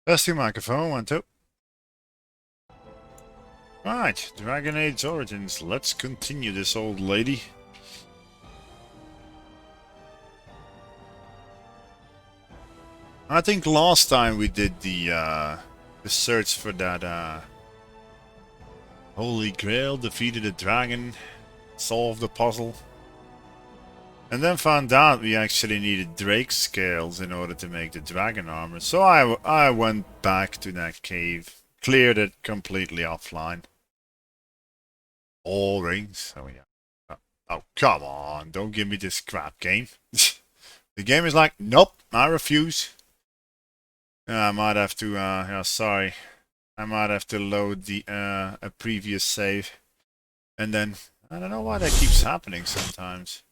Testing microphone, 1, 2. Right, Dragon Age Origins. Let's continue this old lady. I think last time we did the search for that Holy Grail, defeated a dragon, solved the puzzle, and then found out we actually needed Drake scales in order to make the dragon armor. So I went back to that cave, cleared it completely offline. All rings. Oh yeah. Oh come on! Don't give me this crap game. The game is like, nope, I refuse. I might have to. Yeah, sorry. I might have to load the a previous save, and then I don't know why that keeps happening sometimes.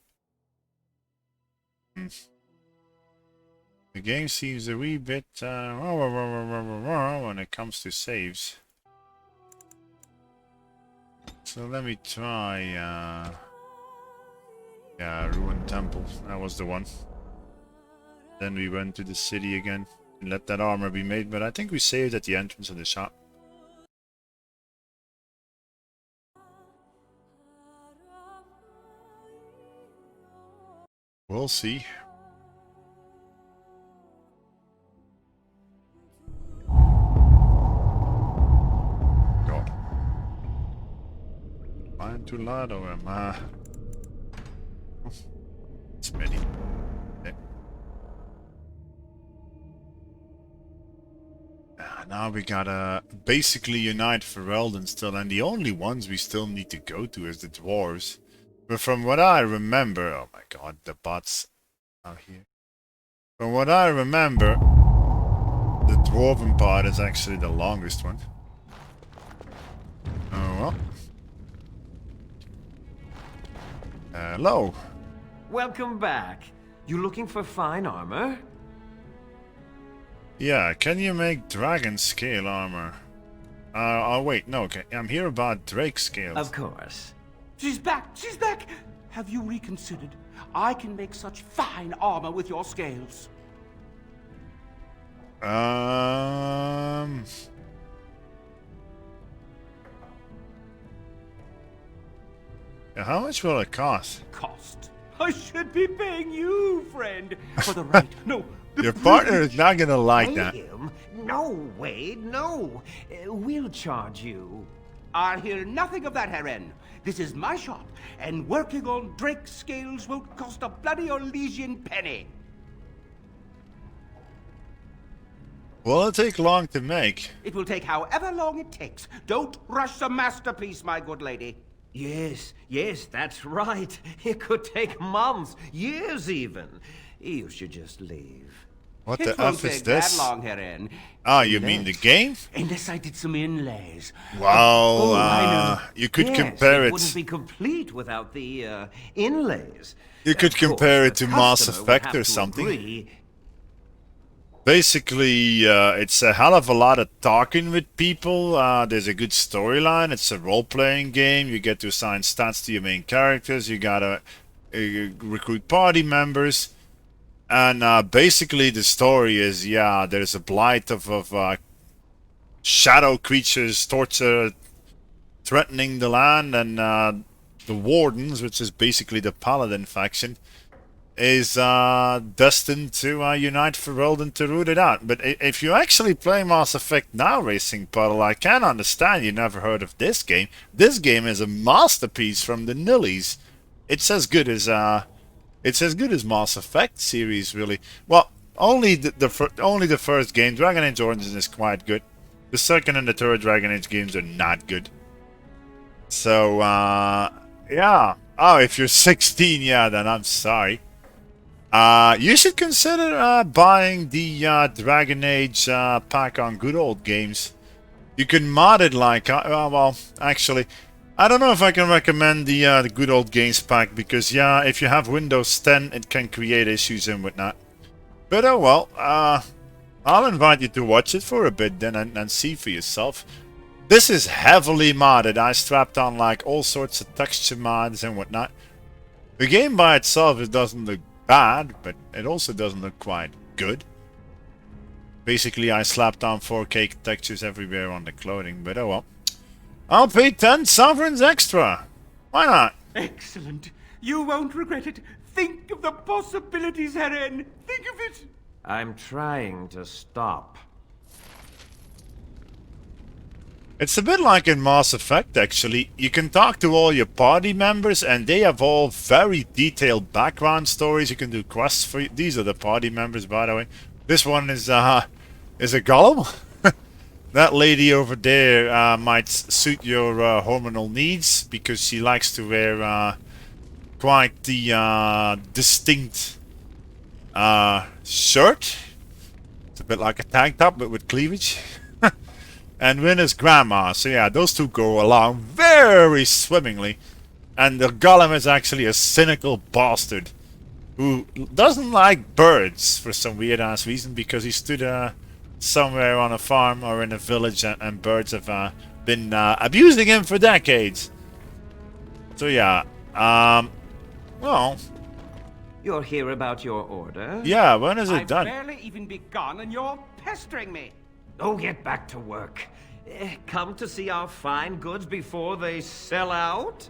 The game seems a wee bit when it comes to saves. So let me try. Yeah, Ruined Temple. That was the one. Then we went to the city again and let that armor be made, but I think we saved at the entrance of the shop. We'll see. God. Am I too loud or am I? It's many. Okay. Now we gotta basically unite Ferelden still, and the only ones we still need to go to is the dwarves. But from what I remember, oh my god, the bots out here. From what I remember, the dwarven part is actually the longest one. Oh well. Hello. Welcome back. You looking for fine armor? Yeah, can you make dragon scale armor? Oh wait, no, okay. I'm here about Drake scales. Of course. She's back! She's back! Have you reconsidered? I can make such fine armor with your scales. How much will it cost? Cost? I should be paying you, friend, for the right. No, the Your partner is not gonna like Pay that. him? No, Wade, no. We'll charge you. I hear nothing of that, Heron. This is my shop, and working on Drake scales won't cost a bloody Orlesian penny. Will it take long to make? It will take however long it takes. Don't rush the masterpiece, my good lady. Yes, that's right. It could take months, years even. You should just leave. What It the won't F is take that this? long, Heron. Ah, you mean the game? Unless I did some inlays. Well, I know. you could Yes, compare it it. wouldn't be complete without the inlays. You could Of course, compare it the to Mass customer would Effect have or to something. agree. Basically, it's a hell of a lot of talking with people. There's a good storyline. It's a role-playing game. You get to assign stats to your main characters. You gotta recruit party members. And basically the story is, yeah, there's a blight of shadow creatures, torture, threatening the land, and the Wardens, which is basically the Paladin faction, is destined to unite Ferelden to root it out. But if you actually play Mass Effect now, Racing Puddle, I can understand you never heard of this game. This game is a masterpiece from the Nillies. It's as good as Mass Effect series, really. Well, only the first game, Dragon Age Origins, is quite good. The second and the third Dragon Age games are not good. So yeah. Oh, if you're 16, yeah, then I'm sorry. You should consider buying the Dragon Age pack on Good Old Games. You can mod it like, well, actually, I don't know if I can recommend the Good Old Games pack, because, yeah, if you have Windows 10, it can create issues and whatnot. But, oh well, I'll invite you to watch it for a bit then and see for yourself. This is heavily modded. I strapped on, like, all sorts of texture mods and whatnot. The game by itself, it doesn't look bad, but it also doesn't look quite good. Basically, I slapped on 4K textures everywhere on the clothing, but oh well. I'll pay 10 sovereigns extra. Why not? Excellent. You won't regret it. Think of the possibilities, Herren. Think of it. I'm trying to stop. It's a bit like in Mass Effect, actually. You can talk to all your party members, and they have all very detailed background stories. You can do quests for you. These are the party members, by the way. This one is a golem. That lady over there might suit your hormonal needs because she likes to wear quite the distinct shirt. It's a bit like a tank top, but with cleavage. And Win is grandma, so yeah, those two go along very swimmingly. And the golem is actually a cynical bastard who doesn't like birds for some weird ass reason, because he stood somewhere on a farm or in a village and birds have been abusing him for decades. So yeah, well... You're here about your order? Yeah, when is it I've done? barely even begun and you're pestering me. Oh, get back to work. Come to see our fine goods before they sell out?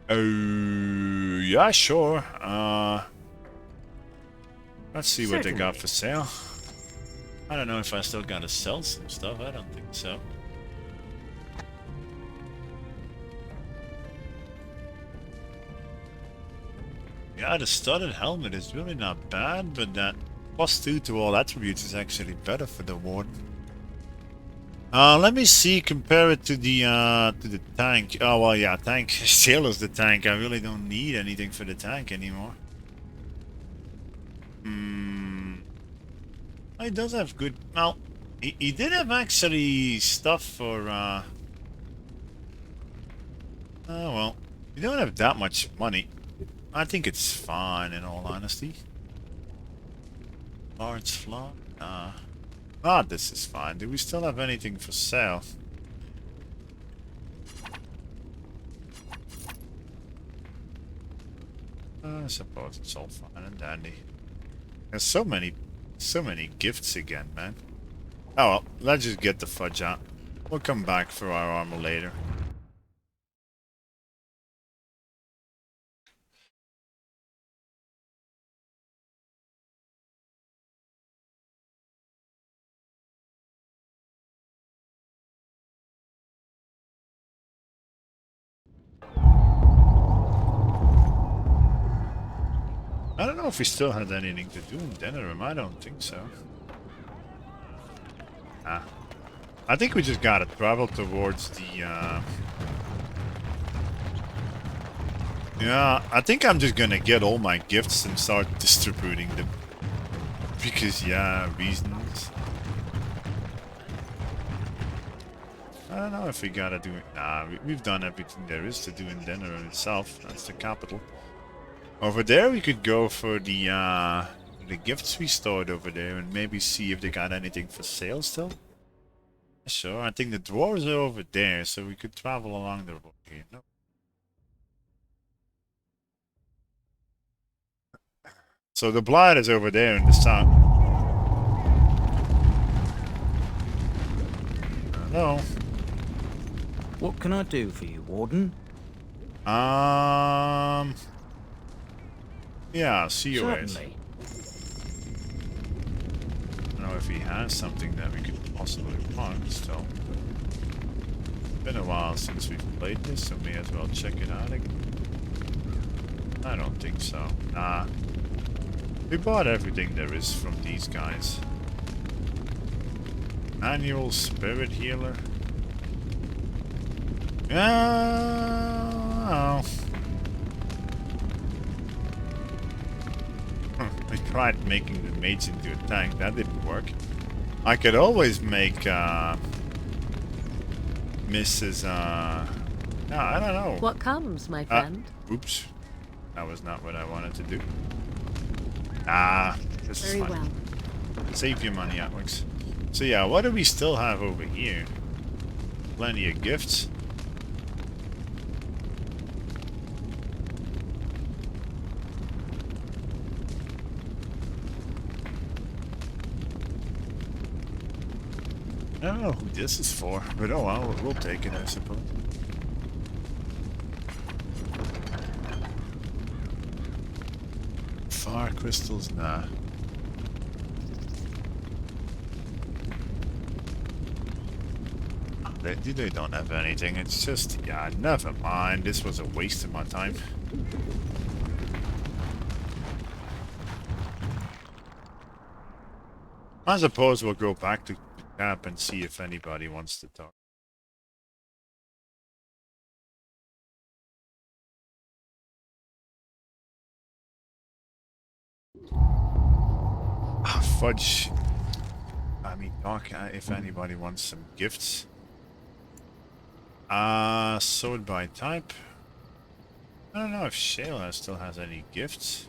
Yeah, sure. Let's see what they got for sale. I don't know if I still gotta sell some stuff. I don't think so. Yeah, the studded helmet is really not bad, but that +2 to all attributes is actually better for the warden. Let me see, compare it to the tank. Oh well, yeah, tank still is the tank. I really don't need anything for the tank anymore. He does have good. Well, he did have actually stuff for. Oh well, you don't have that much money. I think it's fine, in all honesty. Large flock? This is fine. Do we still have anything for sale? I suppose it's all fine and dandy. There's so many gifts again, man. Oh well, let's just get the fudge out. We'll come back for our armor later. I don't know if we still had anything to do in Denerim. I don't think so. I think we just gotta travel towards the, Yeah, I think I'm just gonna get all my gifts and start distributing them. Because, yeah, reasons. I don't know if we gotta do it. Nah, we've done everything there is to do in Denerim itself. That's the capital. Over there we could go for the gifts we stored over there and maybe see if they got anything for sale still. Sure, I think the dwarves are over there, so we could travel along the road here. No. So the blight is over there in the south. Hello. What can I do for you, Warden? Yeah, see you guys. Certainly. I don't know if he has something that we could possibly find still. Been a while since we've played this, so may as well check it out again. I don't think so. Nah. We bought everything there is from these guys. Annual spirit healer. Oh. I tried making the mage into a tank. That didn't work. I could always make Mrs. No, I don't know. What comes, my friend? Oops. That was not what I wanted to do. This is Very fine. well. Save your money, Alex. So yeah, what do we still have over here? Plenty of gifts. I don't know who this is for, but oh well, we'll take it, I suppose. Fire crystals, nah. They don't have anything, it's just, yeah, never mind, this was a waste of my time. I suppose we'll go back to the camp and see if anybody wants to talk. Ah, fudge. I mean, talk if anybody wants some gifts. Sort by type. I don't know if Shayla still has any gifts.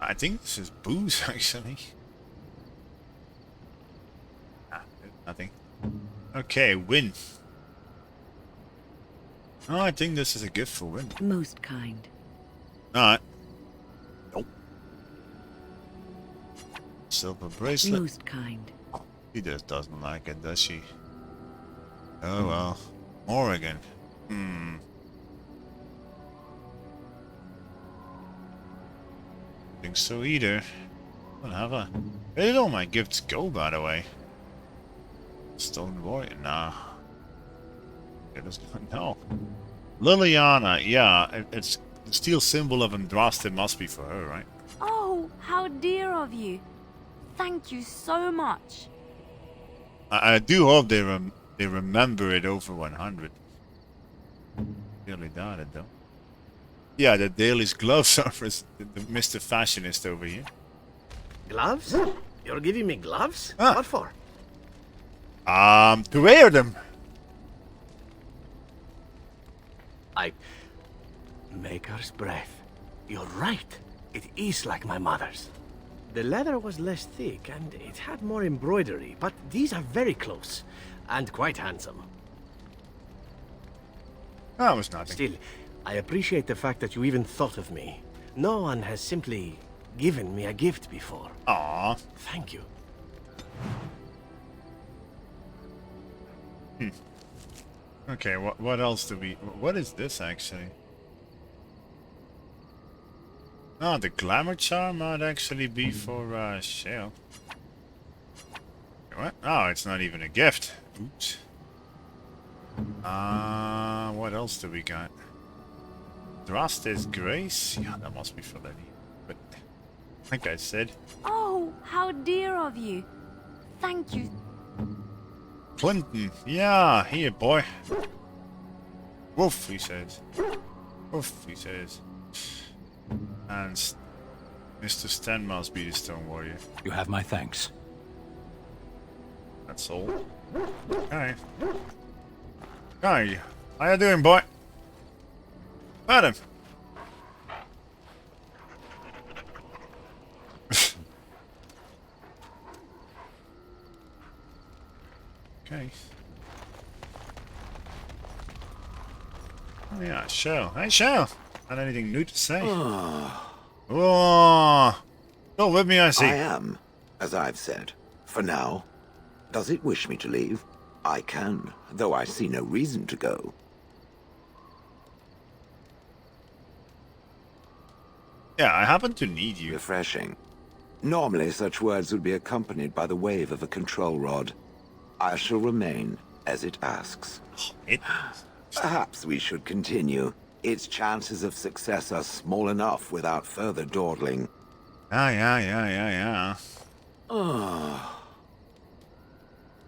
I think this is booze, actually. Ah, nothing. Okay, win. Oh, I think this is a gift for Win. Most kind. Alright. Nope. Silver bracelet. Most kind. She just doesn't like it, does she? Oh well. Oregon. Think so either. Whatever. Where did all my gifts go, by the way? Stolen warrior? Nah. It doesn't. No. Liliana, yeah, it's the steel symbol of Andraste must be for her, right? Oh, how dear of you. Thank you so much. I do hope they remember it over 100. Really doubt it though. Yeah, the Daily's gloves are for the Mr. Fashionist over here. Gloves? You're giving me gloves? Ah. What for? To wear them. Maker's breath. You're right. It is like my mother's. The leather was less thick and it had more embroidery, but these are very close and quite handsome. That was nothing. Still, I appreciate the fact that you even thought of me. No one has simply given me a gift before. Aww. Thank you. Okay, what else do we... What is this, actually? Oh, the glamour charm might actually be for, Shale. What? Oh, it's not even a gift. Oops. What else do we got? Draste's Grace? Yeah, that must be for Lenny. But, like I said... Oh, how dear of you. Thank you. Clinton, yeah, here, boy. Woof, he says. Woof, he says. And Mr. Sten must be the Stone Warrior. You have my thanks. That's all. Okay. Hi, how you doing, boy? Madam. Okay. Oh yeah, Shell. Hey, Shell. Not anything new to say. Oh, still with me, I see. I am, as I've said. For now. Does it wish me to leave? I can, though I see no reason to go. Yeah, I happen to need you. Refreshing. Normally, such words would be accompanied by the wave of a control rod. I shall remain as it asks. It. Perhaps we should continue. Its chances of success are small enough without further dawdling. Yeah.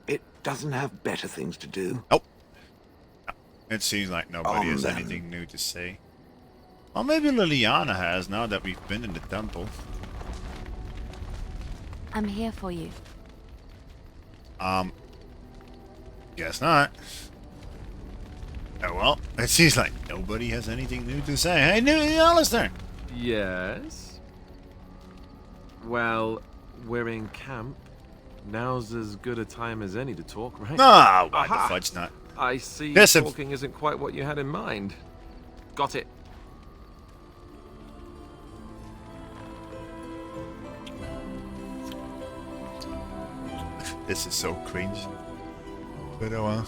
It doesn't have better things to do. Nope. No. It seems like nobody has then. anything new to say. Well, maybe Liliana has, now that we've been in the temple. I'm here for you. Guess not. Oh, well, it seems like nobody has anything new to say. Hey, new Alistair! Yes? Well, we're in camp. Now's as good a time as any to talk, right? Ah, why Aha! the fudge not? I see Yes, talking isn't quite what you had in mind. Got it. This is so cringe. But oh well.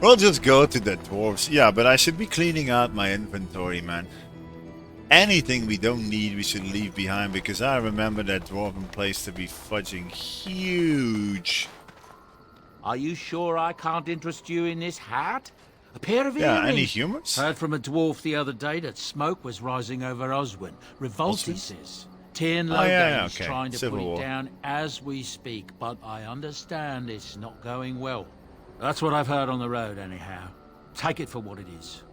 We'll just go to the dwarves. Yeah, but I should be cleaning out my inventory, man. Anything we don't need, we should leave behind, because I remember that dwarven place to be fudging huge. Are you sure I can't interest you in this hat? A pair of Yeah, earrings. any humors? Heard from a dwarf the other day that smoke was rising over Oswin. Revolt, he Oswin? says. Tyrn Oh, yeah, is okay. trying to Civil put War. it down as we speak, but I understand it's not going well. That's what I've heard on the road, anyhow. Take it for what it is.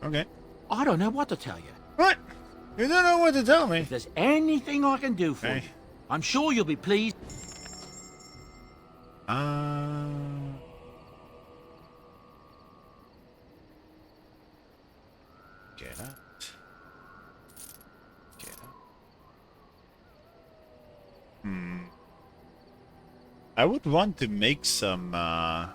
Okay. I don't know what to tell you. What? You don't know what to tell me. If there's anything I can do for Okay. you, I'm sure you'll be pleased. Get out. Get out. I would want to make some, yeah,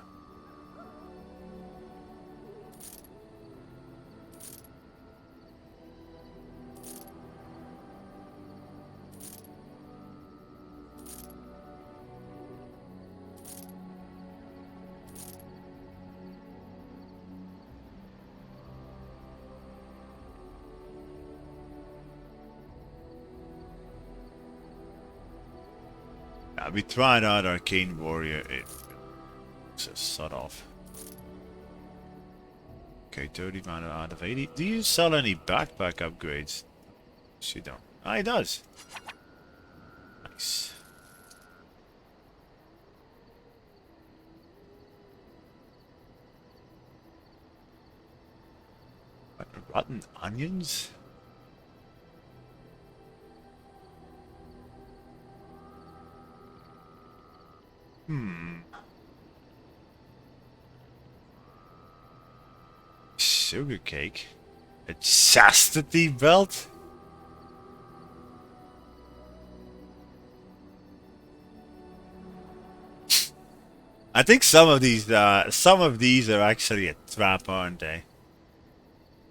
we tried out Arcane Warrior. It's a sod off. Okay, 30 mana out of 80. Do you sell any backpack upgrades? She don't. Ah, he does. Nice. What, rotten onions? Sugar cake? A chastity belt? I think some of these are actually a trap, aren't they?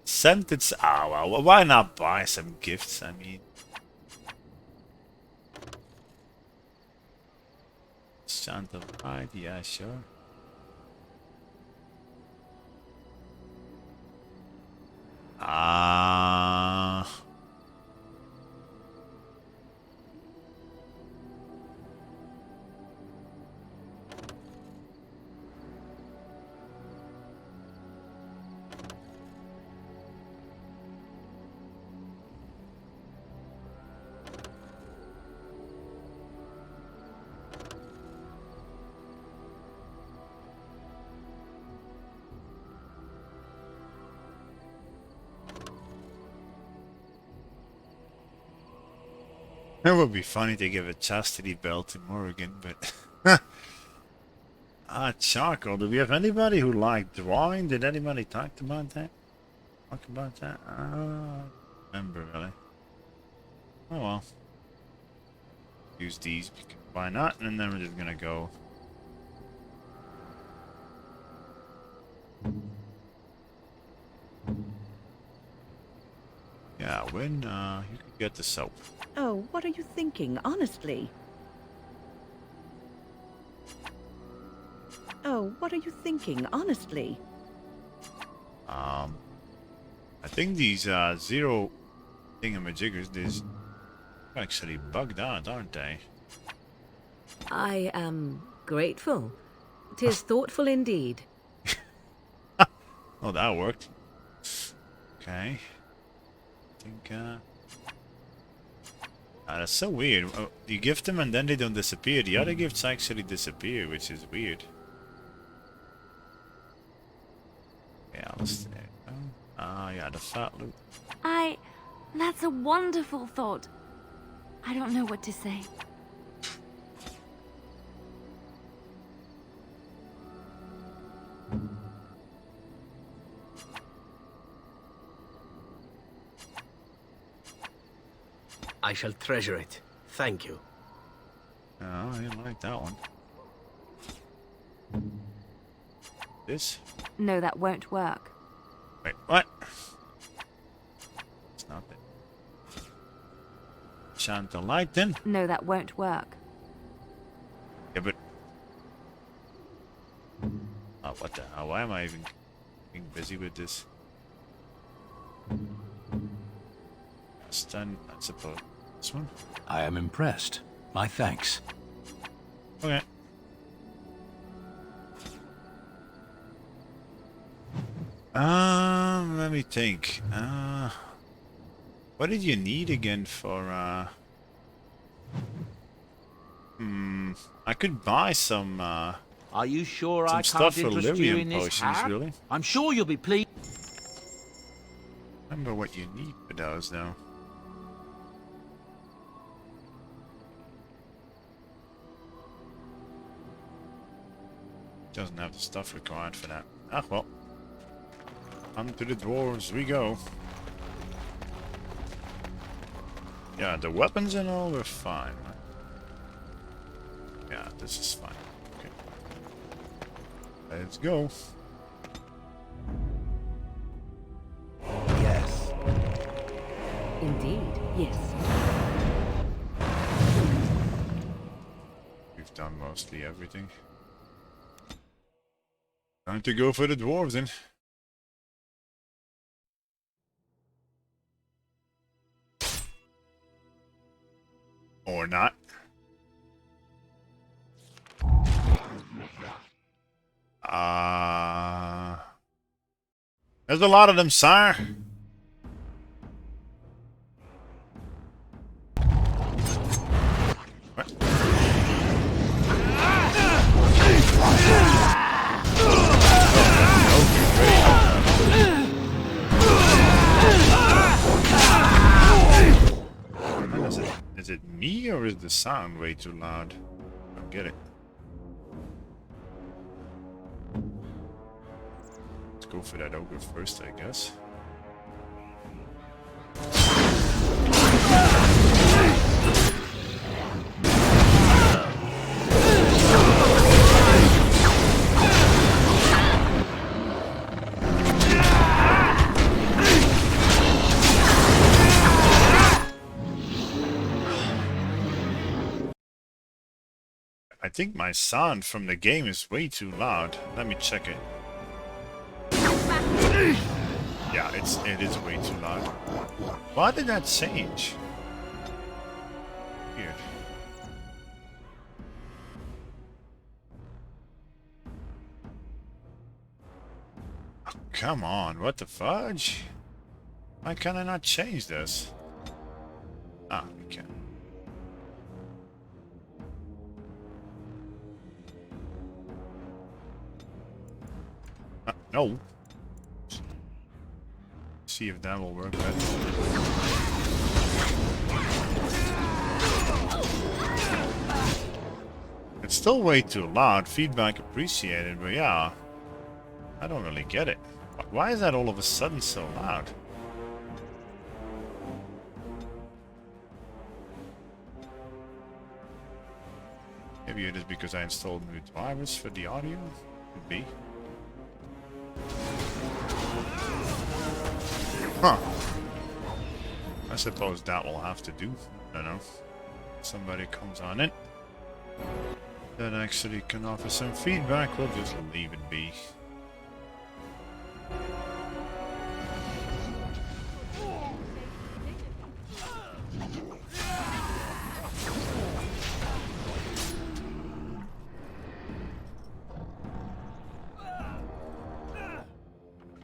Scented. Ah, well, why not buy some gifts? I mean, Santa Pride, yeah, sure. Ah. It would be funny to give a chastity belt to Morrigan, but charcoal. Do we have anybody who liked drawing? Did anybody talk about that? Talk about that? I don't remember really. Oh well. Use these because why not? And then we're just gonna go. Yeah, when you can get the soap. Oh, what are you thinking, honestly? Oh, what are you thinking, honestly? I think these zero thingamajiggers, these actually bugged out, aren't they? I am grateful. 'Tis thoughtful indeed. Oh, that worked. Okay. I think, that's so weird. You gift them and then they don't disappear. The other gifts actually disappear, which is weird. Yeah, let's... Ah, yeah, the fat loot. That's a wonderful thought. I don't know what to say. I shall treasure it. Thank you. Oh, I didn't like that one. This? No, that won't work. Wait, what? It's not that. Enchant the light then? No, that won't work. Yeah, but... Oh, what the hell? Why am I even being busy with this? Stun, I suppose. This one? I am impressed. My thanks. Okay. Let me think. What did you need again for, I could buy some, Are you sure some I stuff can't for interest you Lyrium in this potions, hat? really. I'm sure you'll be pleased. Remember what you need for those, though. Doesn't have the stuff required for that. Ah, well. On to the dwarves we go. Yeah, the weapons and all were fine, right? Yeah, this is fine. Okay. Let's go. Yes. Indeed, yes. We've done mostly everything. Time to go for the dwarves then. Or not. There's a lot of them, sire. What? Is it me or is the sound way too loud? I don't get it. Let's go for that ogre first, I guess. I think my sound from the game is way too loud. Let me check it. Yeah, it is way too loud. Why did that change? Weird. Oh, come on, what the fudge? Why can I not change this? Ah, we can. No. See if that will work better. It's still way too loud. Feedback appreciated, but yeah. I don't really get it. Why is that all of a sudden so loud? Maybe it is because I installed new drivers for the audio? Could be. Huh. I suppose that will have to do. I don't know. Somebody comes on in that actually can offer some feedback. We'll just leave it be.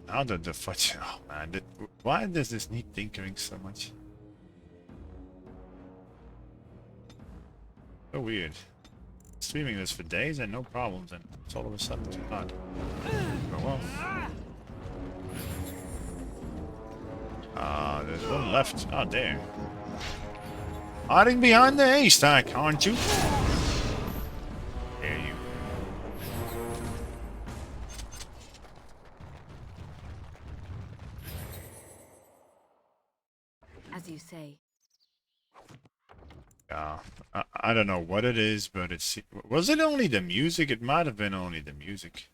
Now that the fudge... Oh man, why does this need tinkering so much? So weird. Streaming this for days and no problems, and it's all of a sudden too loud. Oh well. There's one left. Oh, there. Hiding behind the haystack, aren't you? There you. As you say. I don't know what it is, but it's... Was it only the music? It might have been only the music.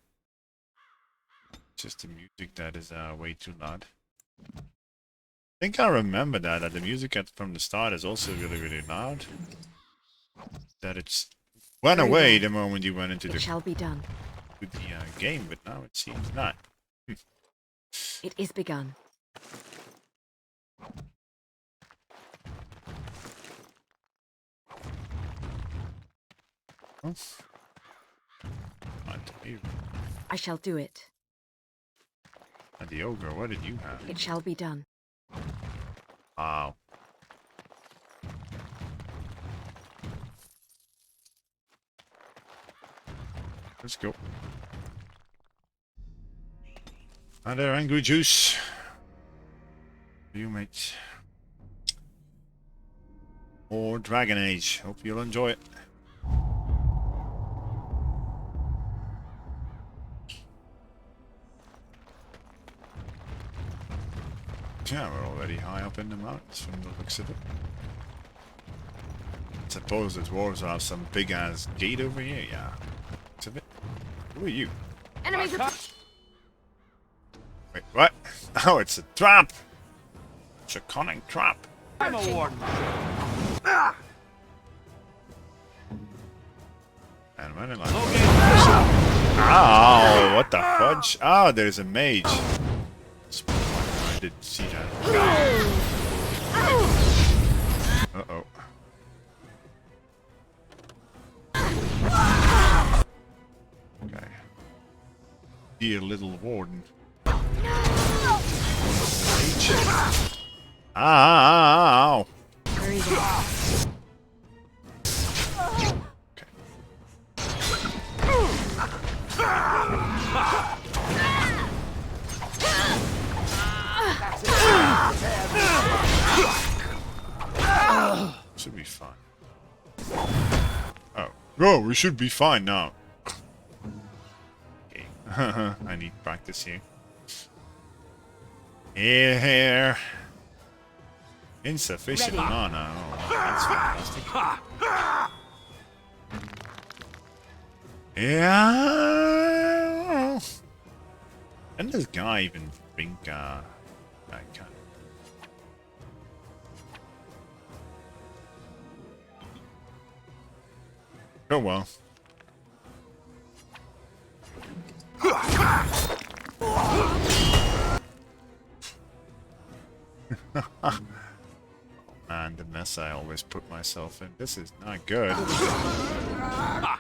Just the music that is way too loud. I think I remember that the music from the start is also really, really loud. That it's went Very away well. the moment you went into It the shall be done. game, but now it seems not. It is begun. Oh. Not you. I shall do it. And the ogre, what did you have? It shall be done. Wow. Let's go. Hi there, Angry Juice. You mate. Or Dragon Age. Hope you'll enjoy it. Yeah, we're already high up in the mountains from the looks of it. I suppose the dwarves have some big ass gate over here, yeah. Looks of it. Who are you? Enemies are... Wait, what? Oh, it's a trap! It's a cunning trap. I'm a warden. And when it like... Ow! What the fudge? Oh, there's a mage. I didn't see that. Uh-oh. Okay. Dear little warden. Mage. Ow! Very well. Should be fine. Oh. Oh, we should be fine now. Okay. I need practice here. Here. Insufficient mana. Oh, that's fantastic. Yeah. And this guy even drink that kind. Oh well. Man, the mess I always put myself in. This is not good.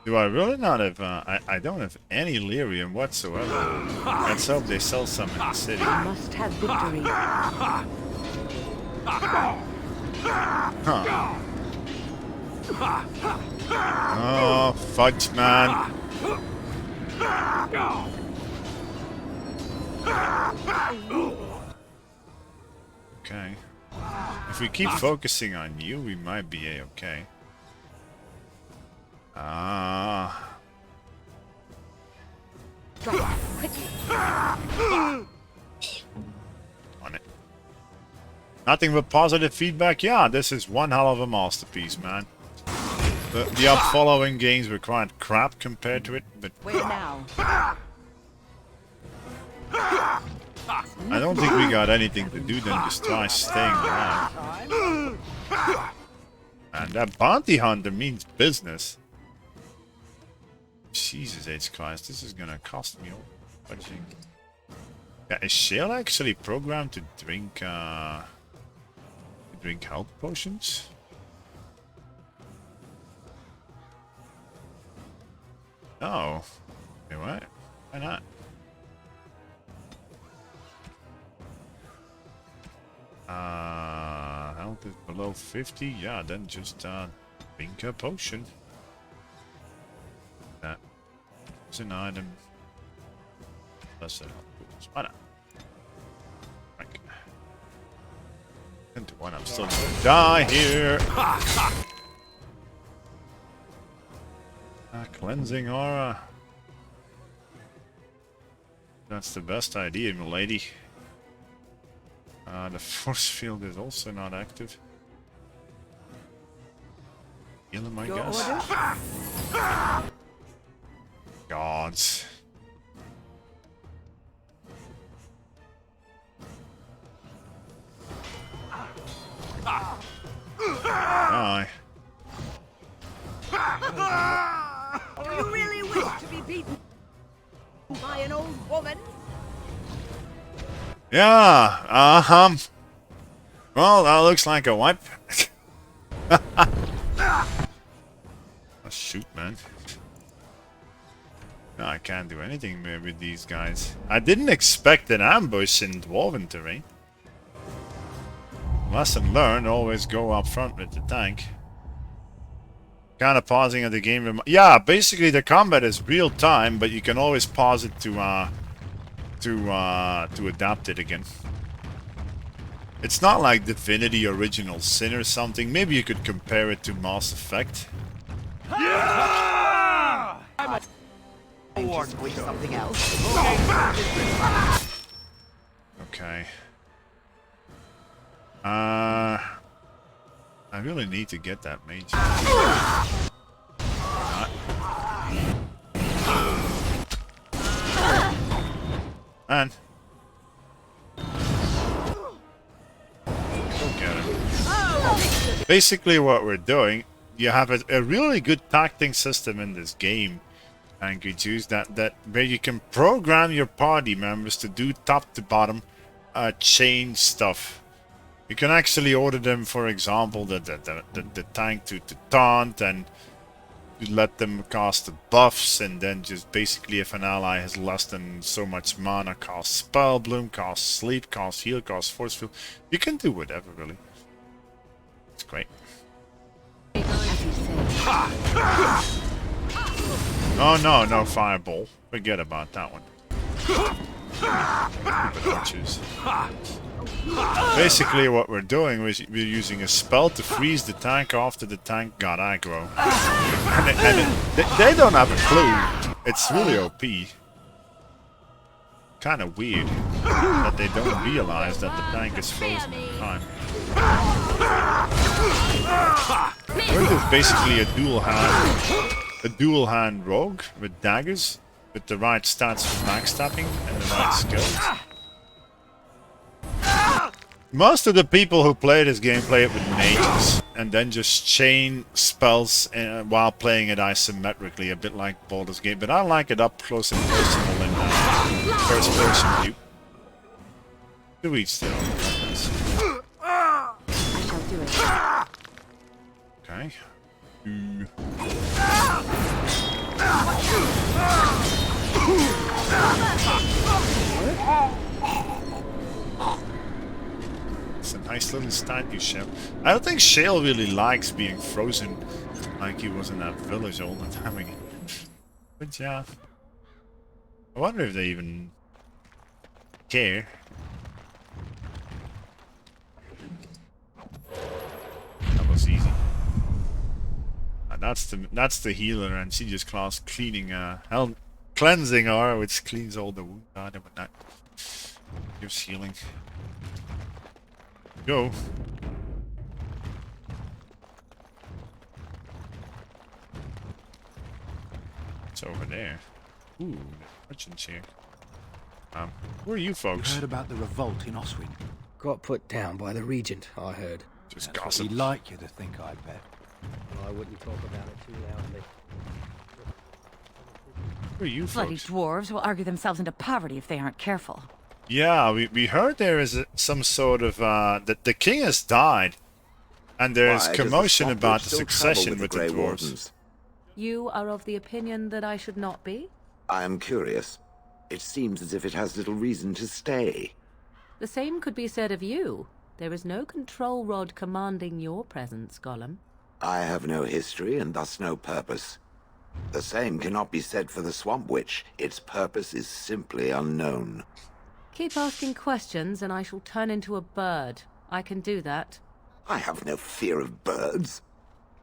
Do I really not have... I don't have any lyrium whatsoever. Let's hope they sell some in the city. We must have victory. Huh. Oh, fudge, man. Okay. If we keep focusing on you, we might be a-okay. Ah. On it. Nothing but positive feedback. Yeah, this is one hell of a masterpiece, man. The up following games were quite crap compared to it, but Where now? I don't think we got anything to do than just try staying alive. And that bounty hunter means business. Jesus H. Christ, this is gonna cost me all fudging. Yeah, is Shale actually programmed to drink health potions? Oh. Okay, what? Why not? Health is below 50? Yeah, then just drink a potion. That is an item. Plus it. Why not? Right. Into one, I'm still gonna die here. Cleansing aura. That's the best idea, milady. The force field is also not active. Heal him, I Your guess. orders? Gods. Die. Do you really wish to be beaten by an old woman? Yeah, well, that looks like a wipe. Oh, shoot, man. No, I can't do anything with these guys. I didn't expect an ambush in Dwarven terrain. Lesson learned, always go up front with the tank. Kind of pausing at the game. Yeah, basically the combat is real time, but you can always pause it to adapt it again. It's not like Divinity Original Sin or something. Maybe you could compare it to Mass Effect. Yeah! Something else. Okay. I really need to get that mage. Man. Basically what we're doing, you have a really good tacting system in this game, and you choose that where you can program your party members to do top to bottom chain stuff. You can actually order them, for example, the tank to taunt, and you let them cast the buffs, and then just basically if an ally has less than so much mana, cast Spell Bloom, cast Sleep, cast Heal, cast Force Field. You can do whatever, really. It's great. Oh no, no Fireball. Forget about that one. Stupid archers. Basically what we're doing is we're using a spell to freeze the tank after the tank got aggro. They don't have a clue. It's really OP. Kind of weird that they don't realize that the tank is frozen in time. Earth is basically a dual hand rogue with daggers, with the right stats for backstabbing and the right skills. Most of the people who play this game play it with mages, and then just chain spells while playing it isometrically, a bit like Baldur's Gate, but I like it up close and personal in first person view. To each their own preference. I shall do it. Okay. It's a nice little statue, Shale. I don't think Shale really likes being frozen like he was in that village all the time again. But yeah. I wonder if they even care. That was easy. That's the healer, and she just class cleaning cleansing aura, which cleans all the wound on him, and that gives healing. Go. It's over there. Ooh, the merchant's here. Who are you folks? Heard about the revolt in Oswin? Got put down by the regent, I heard. Just That's gossip. what he'd like you to think, I bet. I wouldn't talk about it too loudly. Who are you Bloody folks? dwarves will argue themselves into poverty if they aren't careful. Yeah, we heard there is some sort of that the king has died, and there's Why, does the commotion Swamp about Witch the still travel succession with the Grey dwarves. Wardens? You are of the opinion that I should not be? I am curious. It seems as if it has little reason to stay. The same could be said of you. There is no control rod commanding your presence, Gollum. I have no history and thus no purpose. The same cannot be said for the Swamp Witch. Its purpose is simply unknown. Keep asking questions and I shall turn into a bird. I can do that. I have no fear of birds.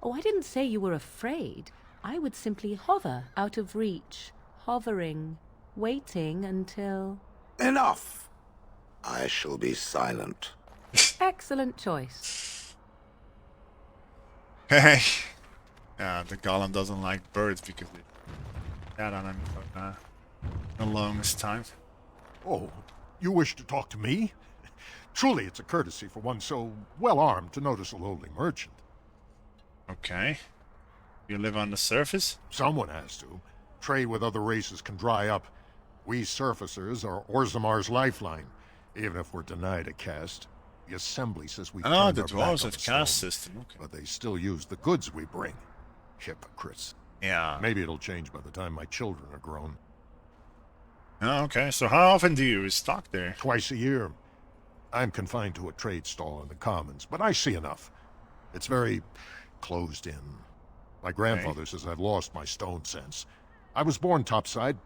Oh, I didn't say you were afraid. I would simply hover out of reach. Hovering. Waiting until... Enough! I shall be silent. Excellent choice. Hey, Yeah, the golem doesn't like birds because they sat on him for the longest time. Oh, you wish to talk to me? Truly, it's a courtesy for one so well-armed to notice a lowly merchant. Okay. You live on the surface? Someone has to. Trade with other races can dry up. We surfacers are Orzammar's lifeline, even if we're denied a caste. The Assembly says we Oh, turned the our back dwarves on have the caste stone, system. Okay. but they still use the goods we bring. Hypocrites. Yeah. Maybe it'll change by the time my children are grown. Oh, okay. So how often do you restock there? Twice a year. I'm confined to a trade stall in the commons, but I see enough. It's very closed in. My grandfather says I've lost my stone sense. I was born topside.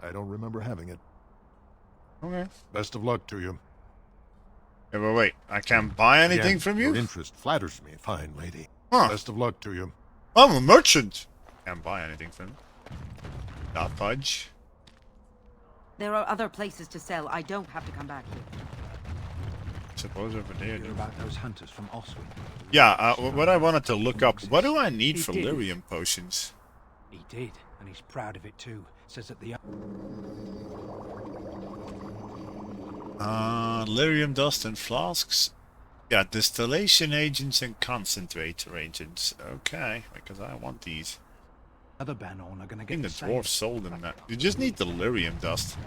I don't remember having it. Okay. Best of luck to you. Yeah, but wait, I can't buy anything Again, from you? Your interest flatters me, fine lady. Huh. Best of luck to you. I'm a merchant. Can't buy anything from you. Not fudge. There are other places to sell. I don't have to come back here. Suppose over there. Hear about those hunters from Oswin? Yeah, what I wanted to look up. What do I need He for did. lyrium potions? He did, and he's proud of it too. Says that the Lyrium dust and flasks. Yeah, distillation agents and concentrator agents. Okay, because I want these. other Banon are gonna I think get the the dwarf sold them that. You just need the lyrium dust.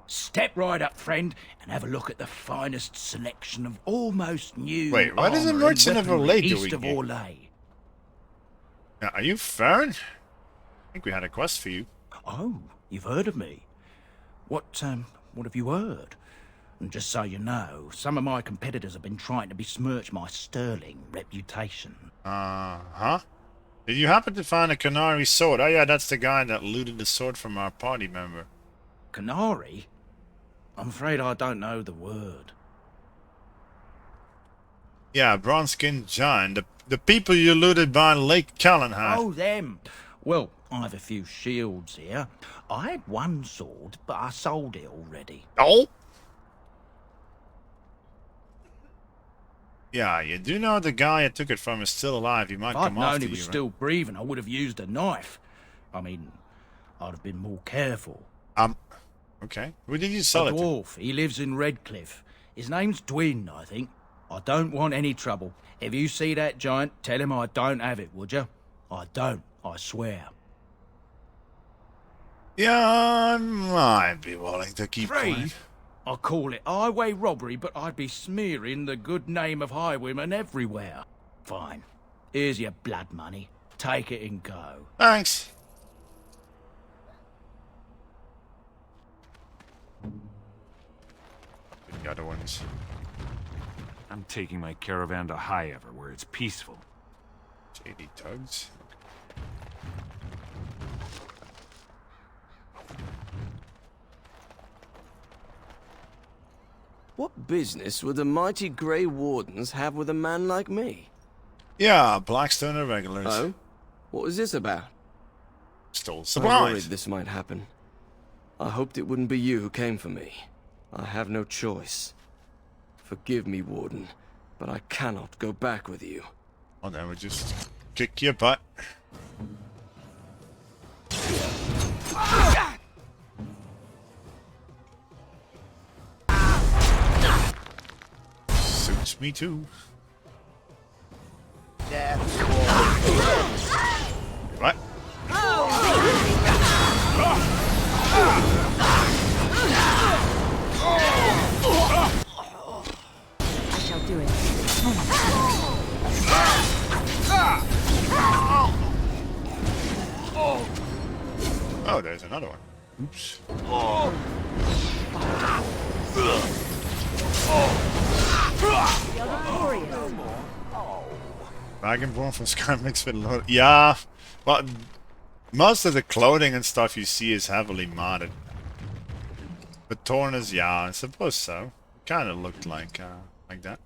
Step right up, friend, and have a look at the finest selection of almost new. Wait, what is a armour and merchant of weaponry Orlais east doing of here? Orlais. Now, are you Farron? I think we had a quest for you. Oh, you've heard of me. What have you heard? And just so you know, some of my competitors have been trying to besmirch my sterling reputation. Huh? Did you happen to find a Canary sword? Oh yeah, that's the guy that looted the sword from our party member. Canary? I'm afraid I don't know the word. Yeah, bronze-skinned giant. The people you looted by Lake Callanhead. Oh, them. Well, I have a few shields here. I had one sword, but I sold it already. Oh? Yeah, you do know the guy you took it from is still alive. He might If I'd come known after he you, was right? still breathing, I would have used a knife. I mean, I'd have been more careful. Okay. Who did you sell A it to? dwarf. He lives in Redcliffe. His name's Dwin, I think. I don't want any trouble. If you see that giant, tell him I don't have it, would you? I don't, I swear. Yeah, I might be willing to keep quiet. I call it highway robbery, but I'd be smearing the good name of highwaymen everywhere. Fine. Here's your blood money. Take it and go. Thanks. The other ones. I'm taking my caravan to Highever, where it's peaceful. JD Tugs. What business would the mighty Grey Wardens have with a man like me? Yeah, Blackstone irregulars. Oh? What was this about? Stole I supplies. worried this might happen. I hoped it wouldn't be you who came for me. I have no choice. Forgive me, Warden, but I cannot go back with you. Well, then we just kick your butt. Suits me too. What? I shall do it. Oh, there's another one. Oops. Dragonborn from Sky mixed with load. Yeah, well, most of the clothing and stuff you see is heavily modded. But Tornas, yeah, I suppose so. Kind of looked like that.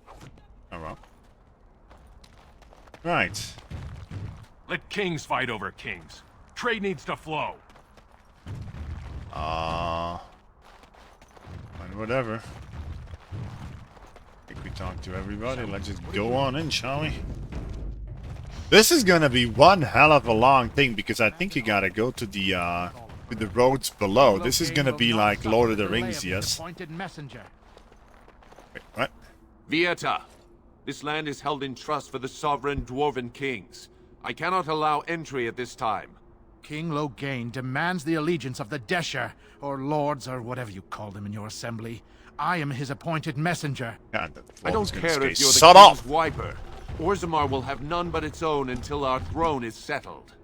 Oh well. Right. Let kings fight over kings. Trade needs to flow. Fine, whatever. I think we talked to everybody. Let's just go on in, shall we? This is gonna be one hell of a long thing because I think you gotta go to the roads below. This is gonna be like Lord of the Rings, yes. Appointed messenger. Wait, what? Vieta, this land is held in trust for the sovereign dwarven kings. I cannot allow entry at this time. King Loghain demands the allegiance of the Desher, or lords, or whatever you call them in your assembly. I am his appointed messenger. I don't care if you're the Shut king's up! wiper. Orzammar will have none but its own until our throne is settled.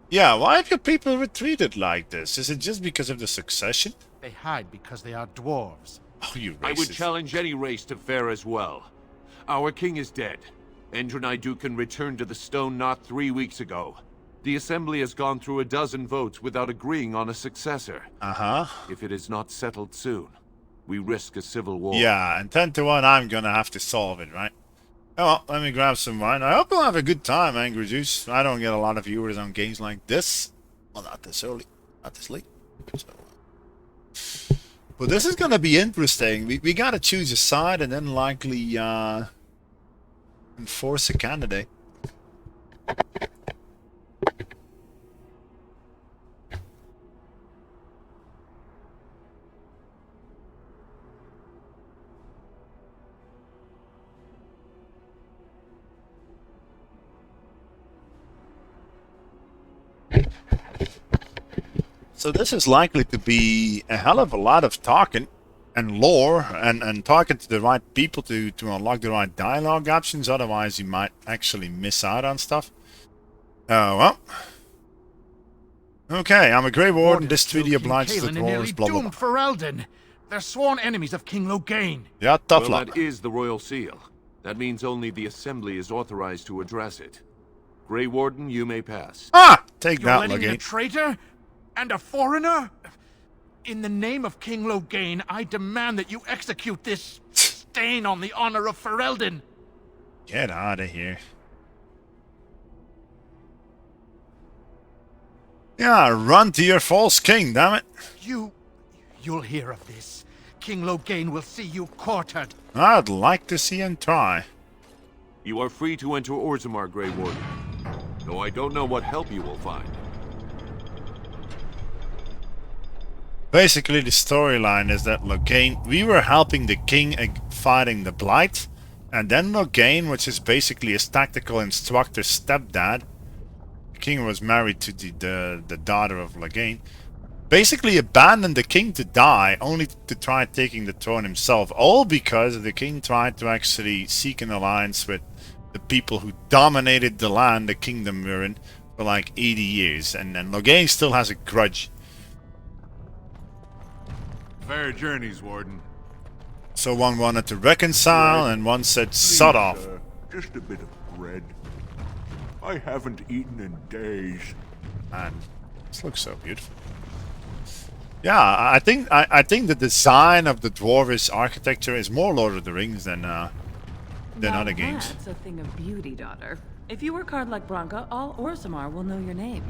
Yeah, why have your people retreated like this? Is it just because of the succession? They hide because they are dwarves. Oh, you racist. I would challenge any race to fare as well. Our king is dead. Endrunai Dukan returned to the Stone Knot 3 weeks ago. The Assembly has gone through a dozen votes without agreeing on a successor. Uh-huh. If it is not settled soon, we risk a civil war. Yeah, and 10 to 1, I'm gonna have to solve it, right? Oh, well, let me grab some wine. I hope you'll have a good time, Angry Juice. I don't get a lot of viewers on games like this. Well, not this early. Not this late. So, but this is gonna be interesting. We gotta choose a side and then likely enforce a candidate. So this is likely to be a hell of a lot of talking and lore and talking to the right people to unlock the right dialogue options. Otherwise, you might actually miss out on stuff. Well. Okay, I'm a Grey Warden. This treaty obliges the dwarves, blah, blah, blah. Ferelden. They're sworn enemies of King Loghain. Yeah, tough well, luck. That is the royal seal. That means only the Assembly is authorized to address it. Grey Warden, you may pass. Ah! Take You're that, letting in a Loghain. traitor? And a foreigner? In the name of King Loghain, I demand that you execute this stain on the honor of Ferelden. Get out of here. Yeah, run to your false king, damn it. You'll hear of this. King Loghain will see you quartered. I'd like to see him try. You are free to enter Orzammar, Grey Warden. Though I don't know what help you will find. Basically, the storyline is that Loghain, we were helping the king fighting the Blight, and then Loghain, which is basically his tactical instructor's stepdad, the king was married to the daughter of Loghain, basically abandoned the king to die, only to try taking the throne himself, all because the king tried to actually seek an alliance with the people who dominated the land, the kingdom we're in, for like 80 years, and Loghain still has a grudge. Fair journeys, Warden. So one wanted to reconcile, and one said, "Sod off." Just a bit of bread. I haven't eaten in days. Man, this looks so beautiful. Yeah, I think the design of the dwarvish architecture is more Lord of the Rings than other games. That's a thing of beauty, daughter. If you work hard like Branka, all Orzammar will know your name.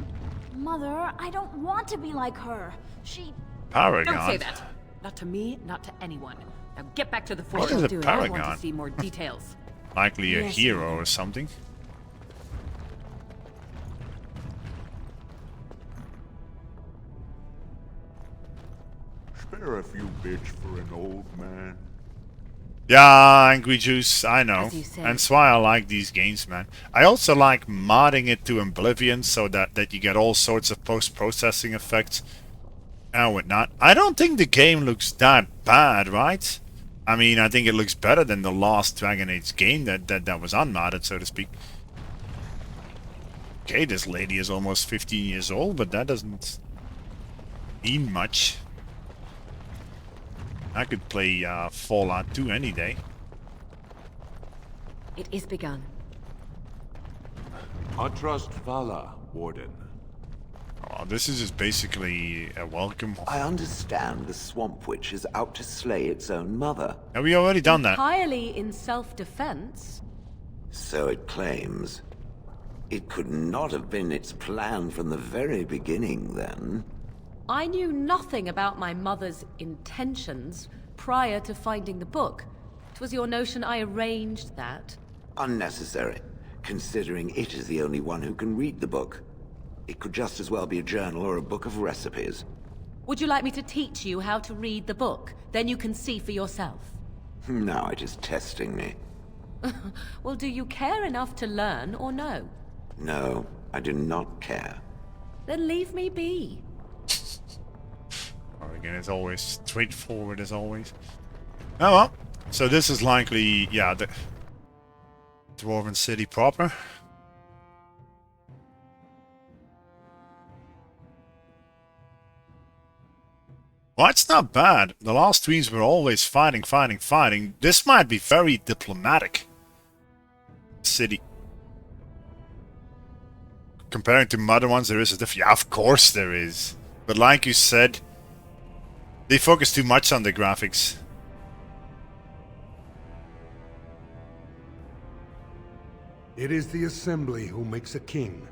Mother, I don't want to be like her. She... Paragon. Don't say that. Not to me, not to anyone. Now get back to the What fort. is a I want paragon? to see more details. Likely a Yes, hero or something. Spare a few bits for an old man. Yeah, Angry Juice, I know. As you say. That's why I like these games, man. I also like modding it to Oblivion so that you get all sorts of post-processing effects and whatnot. I don't think the game looks that bad, right? I mean, I think it looks better than the last Dragon Age game that was unmodded, so to speak. Okay, this lady is almost 15 years old, but that doesn't mean much. I could play Fallout 2 any day. It is begun. I trust Vala, Warden. Oh, this is just basically a welcome. I understand the Swamp Witch is out to slay its own mother. Have we already done that? Entirely in self-defense. So it claims. It could not have been its plan from the very beginning, then. I knew nothing about my mother's intentions prior to finding the book. It was your notion I arranged that. Unnecessary, considering it is the only one who can read the book. It could just as well be a journal or a book of recipes. Would you like me to teach you how to read the book? Then you can see for yourself. Now it is testing me. Well, do you care enough to learn or no? No, I do not care. Then leave me be. Well, again, it's always straightforward as always. Oh well. So this is likely, yeah, the Dwarven City proper. Well, it's not bad. The last streams were always fighting, fighting, fighting. This might be very diplomatic. City. Comparing to modern ones, there is a difference. Yeah, of course there is. But like you said, they focus too much on the graphics. It is the Assembly who makes a king,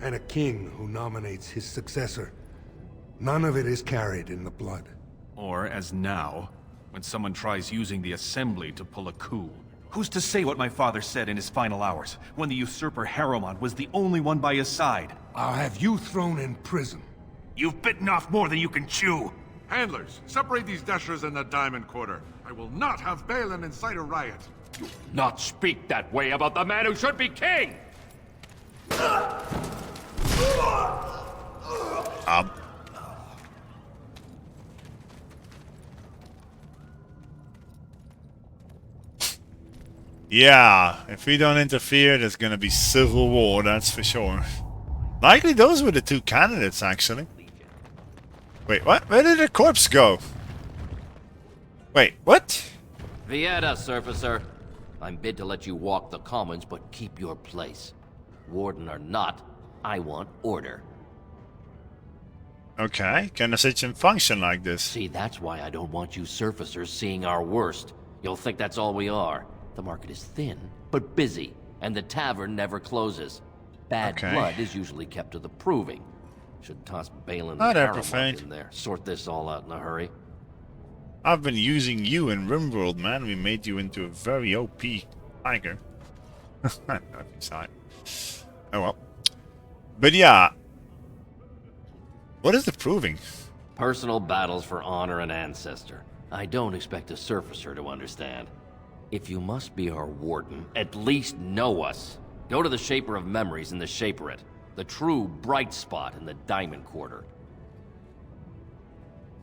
and a king who nominates his successor. None of it is carried in the blood. Or, as now, when someone tries using the Assembly to pull a coup. Who's to say what my father said in his final hours, when the usurper Harrowmont was the only one by his side? I'll have you thrown in prison. You've bitten off more than you can chew! Handlers, separate these dashers in the Diamond Quarter. I will not have Balin incite a riot. You not speak that way about the man who should be king! Yeah, if we don't interfere, there's gonna be civil war, that's for sure. Likely those were the two candidates, actually. Wait, what? Where did the corpse go? Wait, what? Vieta, surfacer. I'm bid to let you walk the commons, but keep your place. Warden or not, I want order. Okay, can a system function like this? See, that's why I don't want you surfacers seeing our worst. You'll think that's all we are. The market is thin, but busy, and the tavern never closes. Bad blood is usually kept to the proving. Should toss Balin and Harrowmont in there. Sort this all out in a hurry. I've been using you in RimWorld, man. We made you into a very OP tiger. Oh well. But yeah. What is the proving? Personal battles for honor and ancestor. I don't expect a surfacer to understand. If you must be our warden, at least know us. Go to the Shaper of Memories in the Shaperate. The true bright spot in the Diamond Quarter.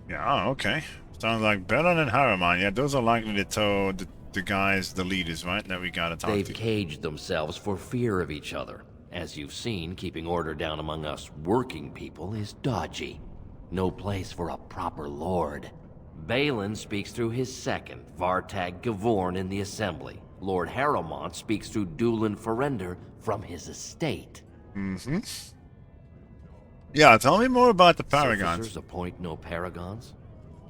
Yeah, okay. Sounds like Balin and Harrowmont. Yeah, those are likely the guys, the leaders, right? That we gotta talk to. They've caged themselves for fear of each other. As you've seen, keeping order down among us working people is dodgy. No place for a proper lord. Balin speaks through his second, Vartag Gavorn, in the Assembly. Lord Harrowmont speaks through Dulin Ferender from his estate. Mm-hmm. Yeah, tell me more about the Paragons. Surfacers appoint no Paragons?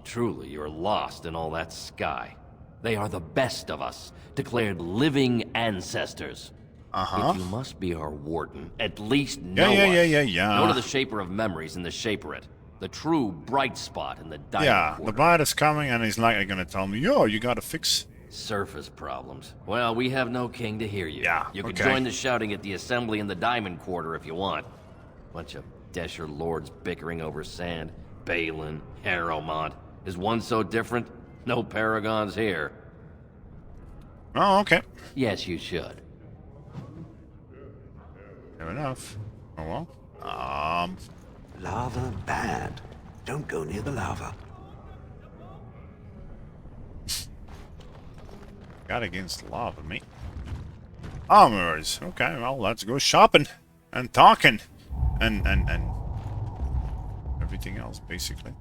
Truly, you're lost in all that sky. They are the best of us, declared living ancestors. Uh-huh. If you must be our warden, at least know Yeah. us. Go to the Shaper of Memories in the Shaperate. The true bright spot in the Diamond Quarter. The bite is coming and he's likely gonna tell me, yo, you gotta fix... Surface problems. Well, we have no king to hear you. Yeah, You can join the shouting at the Assembly in the Diamond Quarter if you want. Bunch of Desher lords bickering over sand. Balin, Harrowmont. Is one so different? No paragons here. Oh, okay. Yes, you should. Fair enough. Oh well. Lava bad. Don't go near the lava. Got against lava, mate. Armorers. Okay, well, let's go shopping and talking and everything else, basically.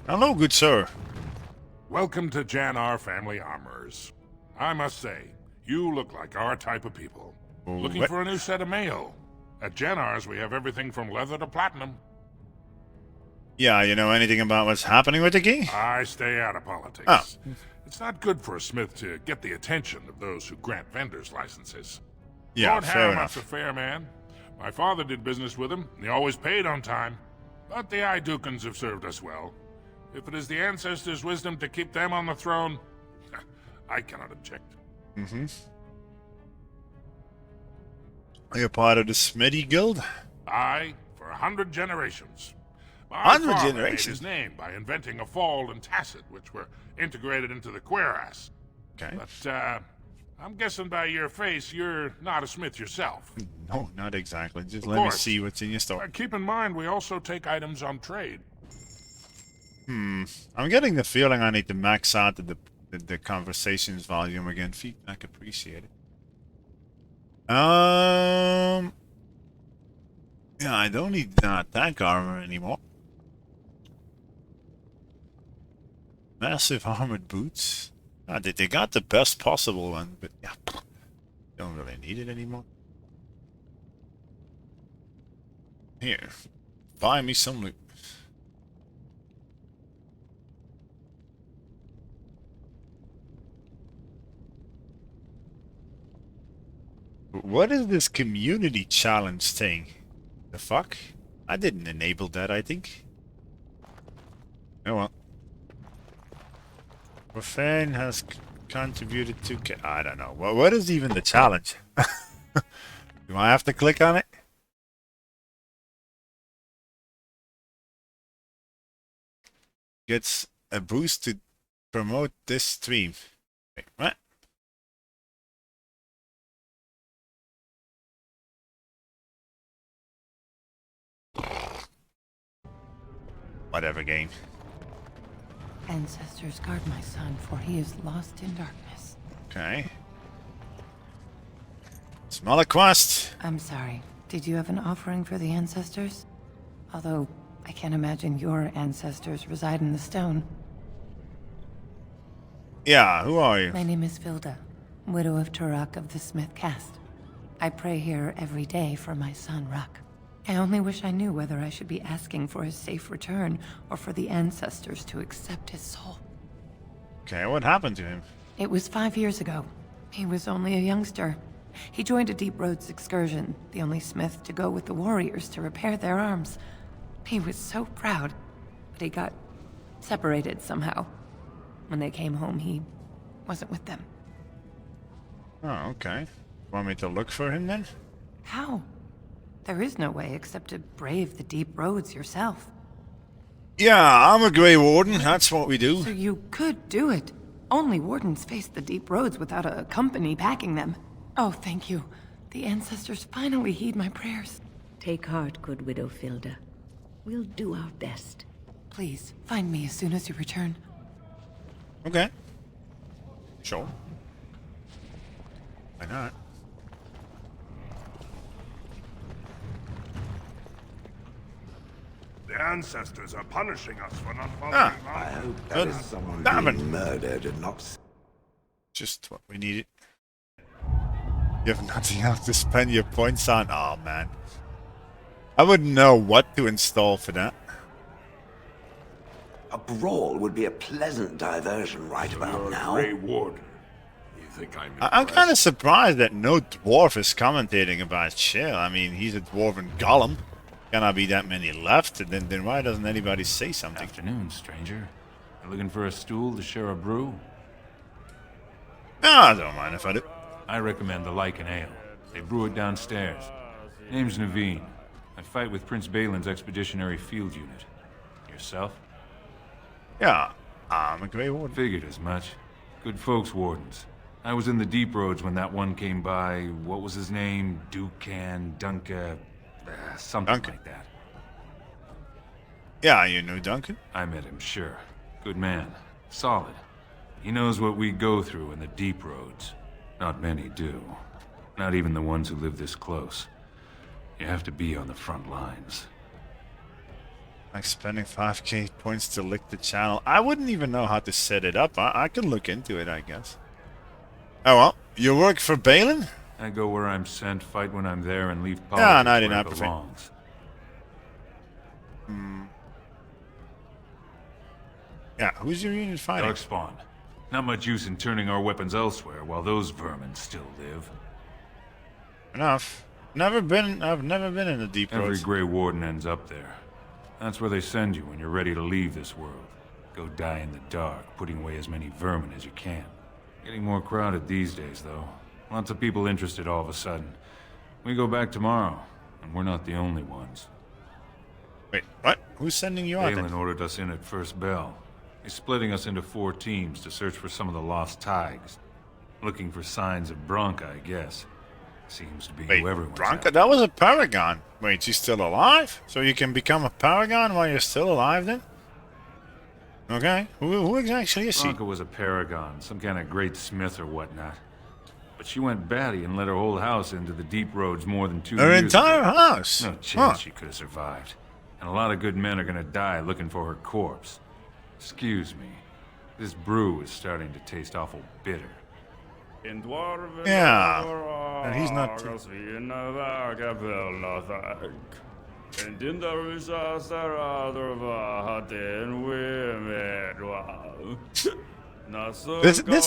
Hello, good sir. Welcome to Jannar Family Armorers. I must say, you look like our type of people. Looking for a new set of mail. At Jannar's, we have everything from leather to platinum. Yeah, you know anything about what's happening with the king? I stay out of politics. Oh. It's not good for a smith to get the attention of those who grant vendors licenses. Yeah, Lord fair Harrowmont's enough. a fair man. My father did business with him, and he always paid on time. But the Idukans have served us well. If it is the ancestors' wisdom to keep them on the throne, I cannot object. Mm-hmm. Are you part of the Smithy Guild? Aye, for 100 generations. My 100 father generations? made his name by inventing a fall and tacit, which were integrated into the cuirass. Okay. But, I'm guessing by your face, you're not a smith yourself. No, not exactly. Just Of let me course. see what's in your store. Keep in mind, we also take items on trade. I'm getting the feeling I need to max out the conversations volume again. Feedback appreciated. Yeah, I don't need tank armor anymore. Massive armored boots. They got the best possible one, but yeah, don't really need it anymore. Here, buy me some loot. What is this community challenge thing? The fuck? I didn't enable that, I think. Oh well. Profane has contributed to... I don't know. What is even the challenge? Do I have to click on it? Gets a boost to promote this stream. Wait, what? Whatever game. Ancestors, guard my son, for he is lost in darkness. Okay. Smaller quest. I'm sorry. Did you have an offering for the ancestors? Although, I can't imagine your ancestors reside in the stone. Yeah, who are you? My name is Vilda, widow of Turok of the Smith caste. I pray here every day for my son, Ruck. I only wish I knew whether I should be asking for his safe return or for the ancestors to accept his soul. Okay, what happened to him? It was 5 years ago. He was only a youngster. He joined a Deep Roads excursion, the only smith to go with the warriors to repair their arms. He was so proud, but he got separated somehow. When they came home, he wasn't with them. Oh, okay. Want me to look for him then? How? There is no way except to brave the deep roads yourself. Yeah, I'm a Grey Warden. That's what we do. So you could do it. Only wardens face the deep roads without a company backing them. Oh, thank you. The ancestors finally heed my prayers. Take heart, good widow Filda. We'll do our best. Please, find me as soon as you return. Okay. Sure. Why not? The ancestors are punishing us for not following Ah, law. I hope that is someone being murdered and not... Just what we needed. You have nothing else to spend your points on? Oh, man. I wouldn't know what to install for that. A brawl would be a pleasant diversion right about now. Grey Warden. You think I'm I'm kind of surprised that no dwarf is commentating about shit. I mean, he's a dwarven golem. Cannot be that many left. Then why doesn't anybody say something? Afternoon, stranger. You looking for a stool to share a brew? No, I don't mind if I do. I recommend the Lycan Ale. They brew it downstairs. Name's Naveen. I fight with Prince Balin's expeditionary field unit. Yourself? Yeah, I'm a Grey Warden. Figured as much. Good folks, Wardens. I was in the Deep Roads when that one came by. What was his name? Duncan, something like that. Yeah, you know Duncan? I met him, sure. Good man. Solid. He knows what we go through in the Deep Roads. Not many do. Not even the ones who live this close. You have to be on the front lines. Like spending 5k points to lick the channel. I wouldn't even know how to set it up. I can look into it, I guess. Oh well, you work for Balin? I go where I'm sent, fight when I'm there, and leave politics Yeah, where it 99%. belongs. Yeah, who's your unit fighting? Darkspawn. Not much use in turning our weapons elsewhere while those vermin still live. Enough. I've never been in the Deep Every Roads. Grey Warden ends up there. That's where they send you when you're ready to leave this world. Go die in the dark, putting away as many vermin as you can. Getting more crowded these days, though. Lots of people interested all of a sudden. We go back tomorrow, and we're not the only ones. Wait, what? Who's sending you out? Balin ordered us in at first bell. He's splitting us into 4 teams to search for some of the lost tigers. Looking for signs of Bronca, I guess. Seems to be Wait, who everyone's Bronca? That was a paragon. Wait, she's still alive? So you can become a paragon while you're still alive then? Okay. Who actually is she? Bronca was a paragon, some kind of great smith or whatnot. But she went batty and let her whole house into the deep roads more than 2 Her years entire ago. house? No chance she could have survived. And a lot of good men are gonna die looking for her corpse. Excuse me. This brew is starting to taste awful bitter. Yeah. And he's not... This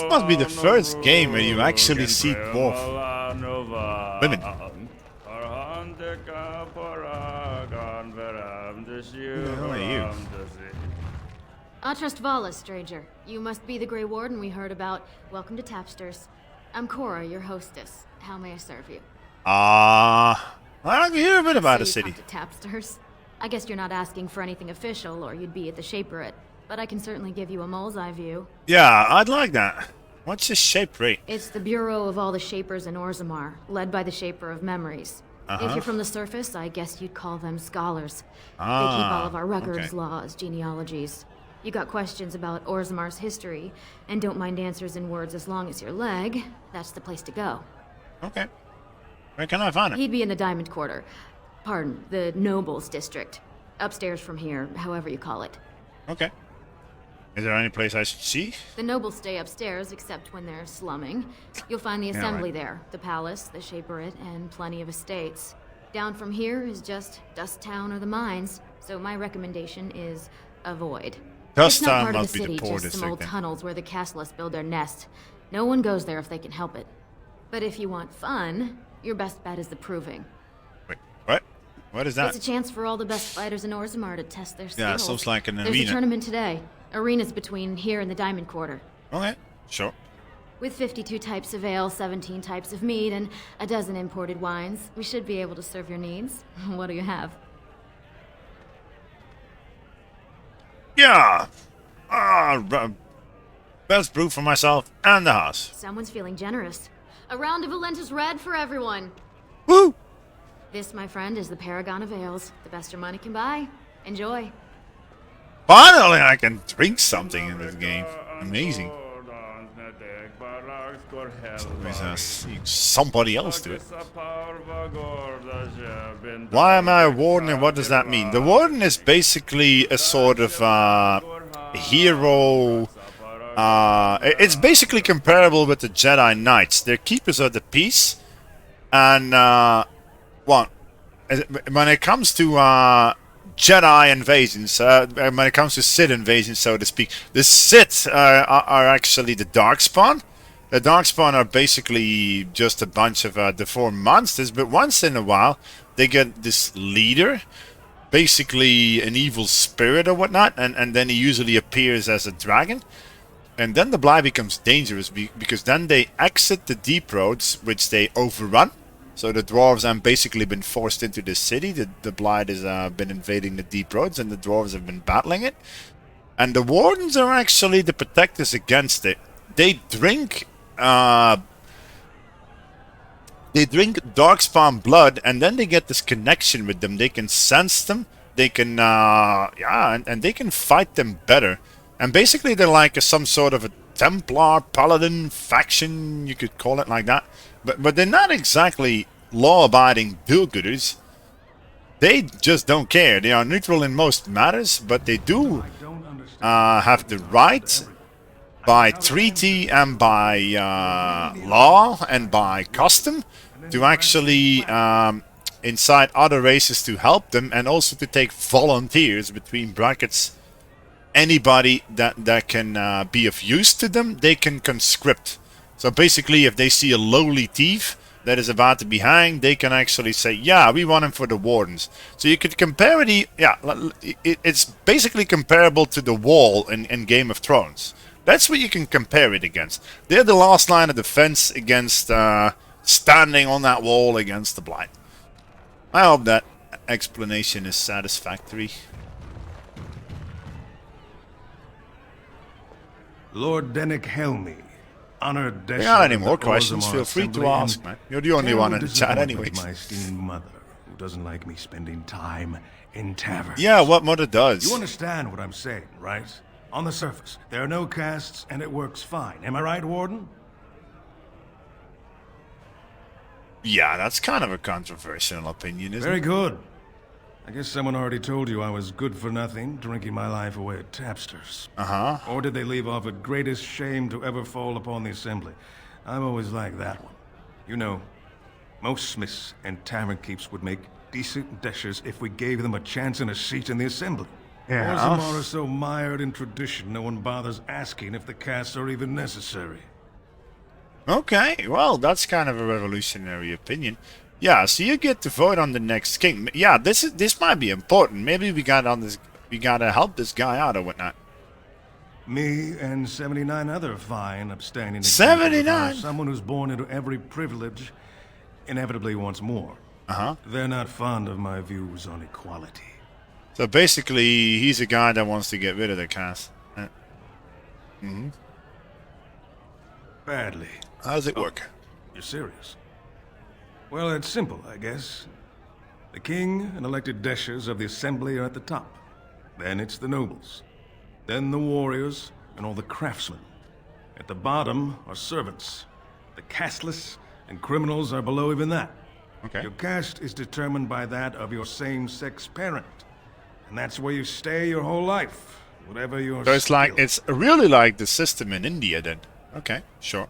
must be the first game where you actually see dwarf women. Who are you? I trust Vala, stranger. You must be the Grey Warden we heard about. Welcome to Tapsters. I'm Cora, your hostess. How may I serve you? I like to hear a bit about the So you city. come to Tapsters. I guess you're not asking for anything official, or you'd be at the Shaperate. But I can certainly give you a mole's eye view. Yeah, I'd like that. What's the shape rate? It's the Bureau of all the Shapers in Orzammar, led by the Shaper of Memories. If you're from the surface, I guess you'd call them scholars. They keep all of our records, okay. laws, genealogies. You got questions about Orzammar's history, and don't mind answers in words as long as your leg, that's the place to go. Okay. Where can I find it? He'd be in the Diamond Quarter. Pardon, the Nobles District. Upstairs from here, however you call it. Okay. Is there any place I should see? The nobles stay upstairs, except when they're slumming. You'll find the Yeah, assembly right. there, the palace, the Shaperate, and plenty of estates. Down from here is just Dust Town or the mines, so my recommendation is avoid. Dust It's not Town part of must the be the city, poor just some district old then. tunnels where the castlists build their nest. No one goes there if they can help it. But if you want fun, your best bet is the Proving. Wait, what? What is that? It's a chance for all the best fighters in Orzammar to test their skills. Yeah, sounds like an There's arena. a tournament today. Arenas between here and the Diamond Quarter. Okay, sure. With 52 types of ale, 17 types of mead, and a dozen imported wines, we should be able to serve your needs. What do you have? Yeah. Best brew for myself and the house. Someone's feeling generous. A round of Valentis Red for everyone. Woo! This, my friend, is the Paragon of Ales. The best your money can buy. Enjoy. Finally, I can drink something in this game. Amazing. Somebody else do it. Why am I a warden and what does that mean? The warden is basically a sort of hero. It's basically comparable with the Jedi Knights. They're keepers of the peace. And, well, when it comes to Jedi invasions, when it comes to Sith invasions, so to speak, the Sith are actually the Darkspawn. The Darkspawn are basically just a bunch of deformed monsters, but once in a while they get this leader, basically an evil spirit or whatnot, and then he usually appears as a dragon. And then the Bly becomes dangerous because then they exit the deep roads, which they overrun. So the dwarves have basically been forced into the city. The Blight has been invading the deep roads, and the dwarves have been battling it. And the wardens are actually the protectors against it. They drink Darkspawn blood, and then they get this connection with them. They can sense them. They can, and they can fight them better. And basically, they're like some sort of a Templar Paladin faction. You could call it like that. But they're not exactly law-abiding do-gooders. They just don't care. They are neutral in most matters, but they do have the right, by treaty and by law and by custom, to actually incite other races to help them, and also to take volunteers, between brackets, anybody that can be of use to them, they can conscript. So basically, if they see a lowly thief that is about to be hanged, they can actually say, yeah, we want him for the wardens. So you could compare it, it's basically comparable to the wall in Game of Thrones. That's what you can compare it against. They're the last line of defense against standing on that wall against the blight. I hope that explanation is satisfactory. Lord Dennick Helmy, honored Desher. If you got any of more the questions, Orzammar feel free to Assembly, ask, man. You're the only one in the chat anyways. My esteemed mother, who doesn't like me spending time in taverns. Yeah, what mother does. You understand what I'm saying, right? On the surface, there are no castes, and it works fine. Am I right, Warden? Yeah, that's kind of a controversial opinion, isn't Very it? good. I guess someone already told you I was good for nothing, drinking my life away at Tapster's. Uh-huh. Or did they leave off at greatest shame to ever fall upon the Assembly? I've always liked that one. You know, most smiths and tavern keeps would make decent dishers if we gave them a chance and a seat in the Assembly. Yeah. Orzammar is so mired in tradition, no one bothers asking if the castes are even necessary. Okay, well, that's kind of a revolutionary opinion. Yeah, so you get to vote on the next king. Yeah, this might be important. Maybe we gotta help this guy out or whatnot. Me and 79 other fine upstanding 79? Someone who's born into every privilege inevitably wants more. Uh-huh. They're not fond of my views on equality. So basically, he's a guy that wants to get rid of the caste. Mm-hmm. Badly. How does it work? You're serious? Well, it's simple, I guess. The king and elected deshers of the Assembly are at the top. Then it's the nobles. Then the warriors and all the craftsmen. At the bottom are servants. The casteless and criminals are below even that. Okay. Your caste is determined by that of your same-sex parent. And that's where you stay your whole life, whatever your So it's skill. like, it's really like the system in India then. Okay, sure.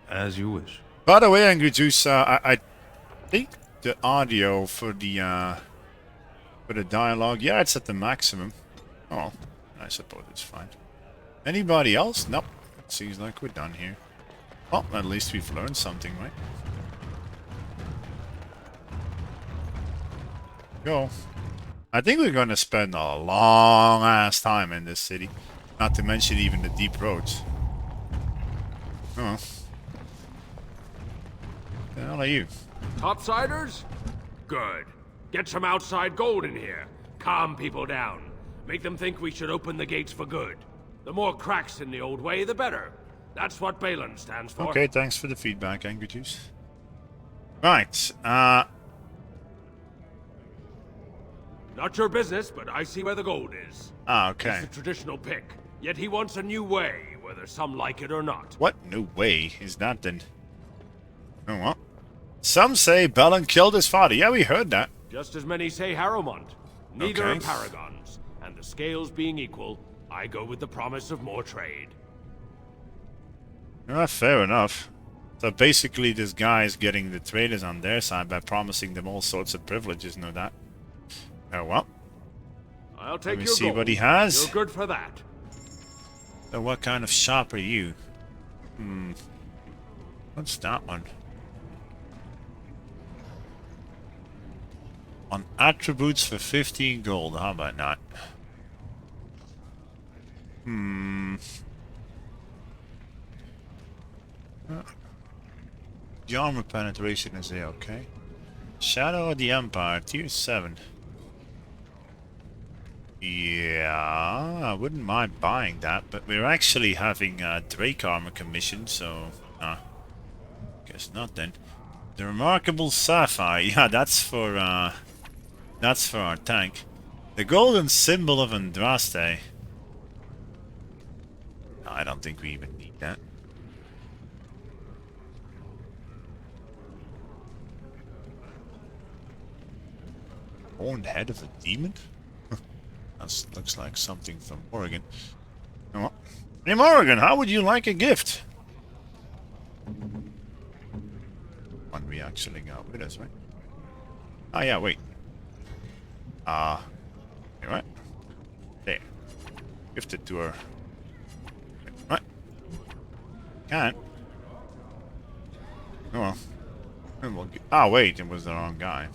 As you wish. By the way, Angry Juice, I think the audio for the dialogue, yeah, it's at the maximum. Oh, I suppose it's fine. Anybody else? Nope. It seems like we're done here. Well, at least we've learned something, right? Go. I think we're gonna spend a long ass time in this city. Not to mention even the deep roads. Oh. The hell are you? Topsiders? Good. Get some outside gold in here. Calm people down. Make them think we should open the gates for good. The more cracks in the old way, the better. That's what Balin stands for. Okay, thanks for the feedback, Angry Juice. Right, Not your business, but I see where the gold is. okay. It's the traditional pick. Yet he wants a new way, whether some like it or not. What new way is that then? Oh, well. Some say Balin killed his father. Yeah, we heard that. Just as many say Harrowmont. Neither Okay. are paragons. And the scales being equal, I go with the promise of more trade. Fair enough. So basically this guy is getting the traders on their side by promising them all sorts of privileges, no doubt. Oh, well. I'll take Let me your see gold. what he has. You're good for that. So what kind of shop are you? What's that one? On attributes for 15 gold. How about that? The armor penetration is okay. Shadow of the Empire, tier 7. Yeah, I wouldn't mind buying that, but we're actually having Drake armor commission, so guess not then. The Remarkable Sapphire, yeah, that's for our tank. The Golden Symbol of Andraste. I don't think we even need that. Horned head of a demon? That looks like something from Oregon. Oh. Hey Morrigan, how would you like a gift? One we actually got with us, right? Oh yeah, wait. You right? There. Gifted to her. Right. Can't. Oh well. Oh, wait, it was the wrong guy.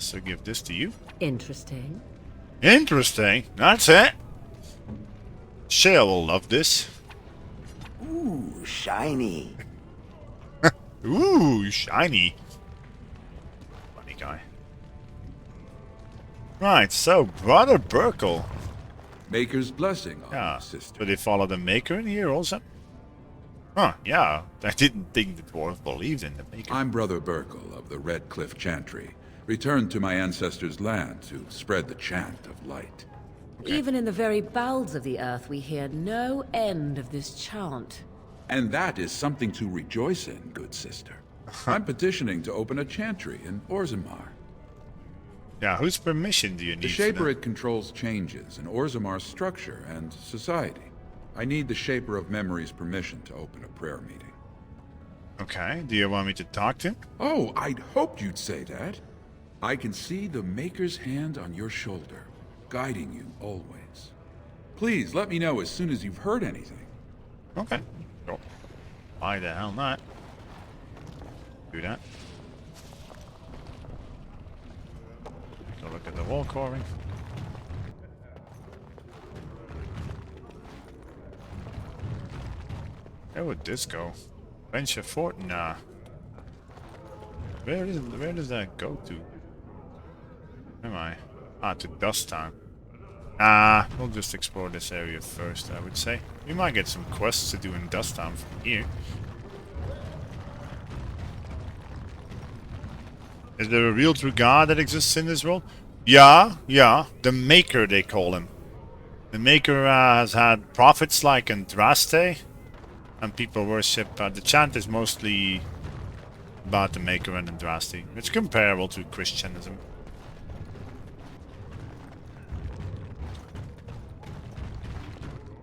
So give this to you. Interesting. Interesting. That's it. Shale will love this. Ooh, shiny. Ooh, shiny. Funny guy. Right, so Brother Burkle. Maker's blessing on Yeah. you, sister. Do they follow the Maker in here also? Huh, yeah. I didn't think the dwarf believed in the Maker. I'm Brother Burkle of the Red Cliff Chantry, returned to my ancestors' land to spread the chant of light. Even in the very bowels of the earth, we hear no end of this chant. And that is something to rejoice in, good sister. I'm petitioning to open a chantry in Orzammar. Yeah, whose permission do you need? The Shaper it controls changes in Orzammar's structure and society. I need the Shaper of Memory's permission to open a prayer meeting. Okay, do you want me to talk to him? Oh, I'd hoped you'd say that. I can see the Maker's hand on your shoulder, guiding you always. Please let me know as soon as you've heard anything. Okay. Sure. Why the hell not? Do that. Take a look at the wall carving. Where would this go? Venture Fort? Nah. Where does that go to? Am I? Ah, to Dust Town. We'll just explore this area first, I would say. We might get some quests to do in Dust Town from here. Is there a real true god that exists in this world? Yeah. The Maker, they call him. The Maker has had prophets like Andraste, and people worship. The chant is mostly about the Maker and Andraste. It's comparable to Christianism.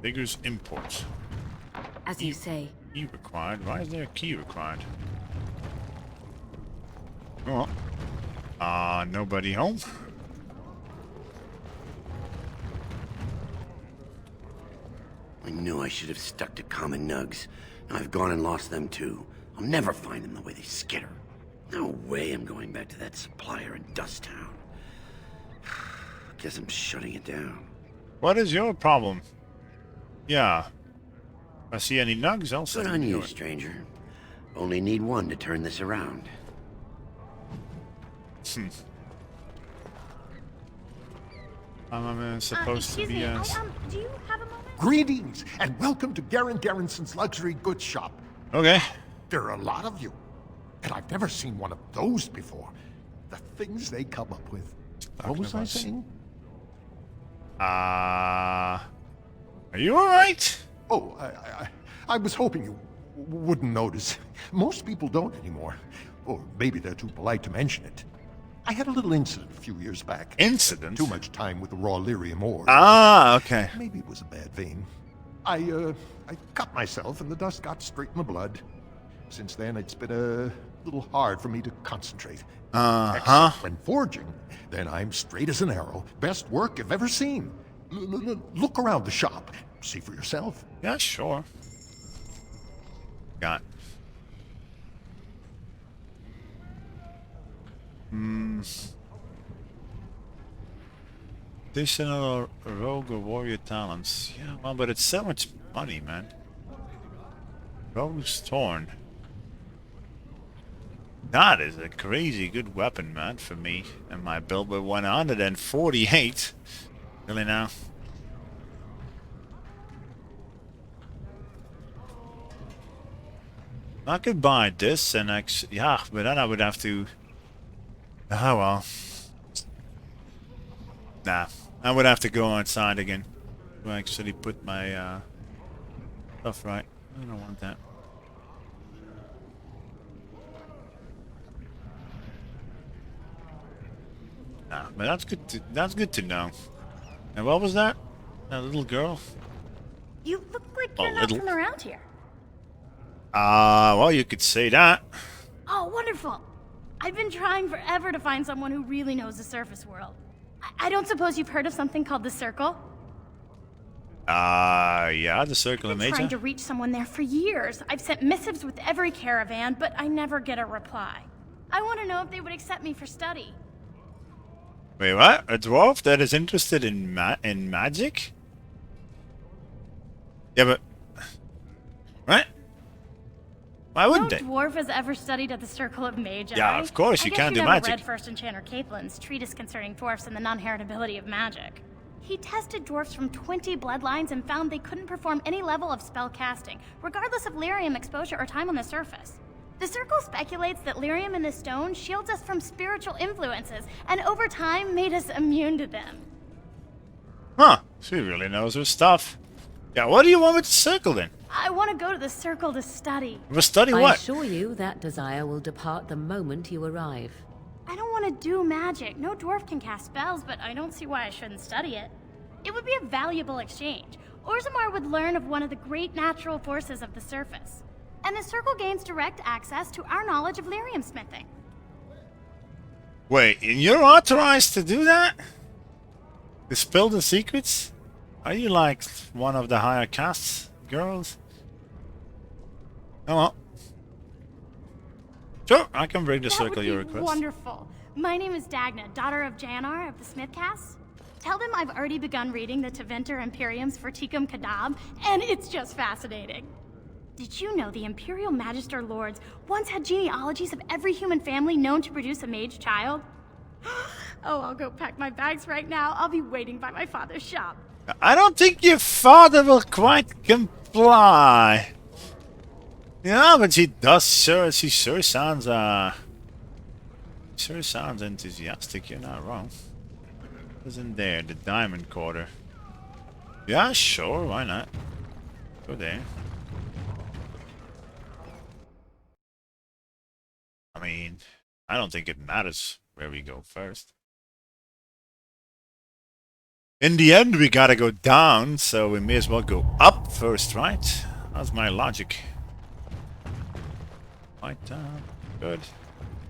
Digger's import. As you say. Key required. Why is there a key required? Oh. Nobody home. I knew I should have stuck to common nugs. Now I've gone and lost them too. I'll never find them the way they skitter. No way I'm going back to that supplier in Dust Town. Guess I'm shutting it down. What is your problem? Yeah. If I see any nugs, I'll Good on you, stranger. Only need one to turn this around. I'm supposed to be as... do you have a moment? Greetings, and welcome to Garen Garrison's luxury goods shop. Okay. There are a lot of you, and I've never seen one of those before. The things they come up with. What was I saying? Are you alright? Oh, I was hoping you wouldn't notice. Most people don't anymore. Or maybe they're too polite to mention it. I had a little incident a few years back. Incident? Too much time with the raw lyrium ore. Ah, okay. Maybe it was a bad vein. I cut myself and the dust got straight in the blood. Since then, it's been a little hard for me to concentrate. Uh-huh. When forging, then I'm straight as an arrow. Best work I've ever seen. Look around the shop. See for yourself. Yeah, sure. Got. Additional rogue or warrior talents. Yeah, well, but it's so much money, man. Rogue's Thorn. That is a crazy good weapon, man, for me. And my build with 148. Really now? I could buy this and actually, yeah, but then I would have to. Oh well. Nah, I would have to go outside again to actually put my stuff right. I don't want that. Nah, but that's good to know. And what was that? That little girl? You look like you're not from around here. Well, you could say that. Oh, wonderful. I've been trying forever to find someone who really knows the surface world. I don't suppose you've heard of something called the Circle? Yeah, the circle I've of been trying Major. to reach someone there for years. I've sent missives with every caravan, but I never get a reply. I want to know if they would accept me for study. Wait, what? A dwarf that is interested in magic? Yeah, but... What? Why wouldn't No they? dwarf has ever studied at the Circle of Magi. Yeah, of course, you can't do never magic. read First Enchanter Caitlin's treatise concerning dwarfs and the non-heritability of magic. He tested dwarfs from 20 bloodlines and found they couldn't perform any level of spell casting, regardless of lyrium exposure or time on the surface. The Circle speculates that lyrium in the stone shields us from spiritual influences, and over time made us immune to them. Huh, she really knows her stuff. Yeah, what do you want with the circle then? I want to go to the Circle to study. Well, study I what? assure you that desire will depart the moment you arrive. I don't want to do magic. No dwarf can cast spells, but I don't see why I shouldn't study it. It would be a valuable exchange. Orzammar would learn of one of the great natural forces of the surface. And the Circle gains direct access to our knowledge of lyrium smithing. Wait, and you're authorized to do that? To spill the secrets? Are you like one of the higher castes girls? Oh well. Sure, I can bring the circle your request. Wonderful. My name is Dagna, daughter of Janar of the Smith Caste. Tell them I've already begun reading the Tevinter Imperiums for Tikum Kadab, and it's just fascinating. Did you know the Imperial Magister Lords once had genealogies of every human family known to produce a mage child? Oh, I'll go pack my bags right now. I'll be waiting by my father's shop. I don't think your father will quite comply. Yeah, but he sure sounds enthusiastic. You're not wrong. What's in there? The diamond quarter. Yeah, sure, why not? Go there. I mean, I don't think it matters where we go first. In the end, we gotta go down, so we may as well go up first, right? That's my logic. Right down. Good.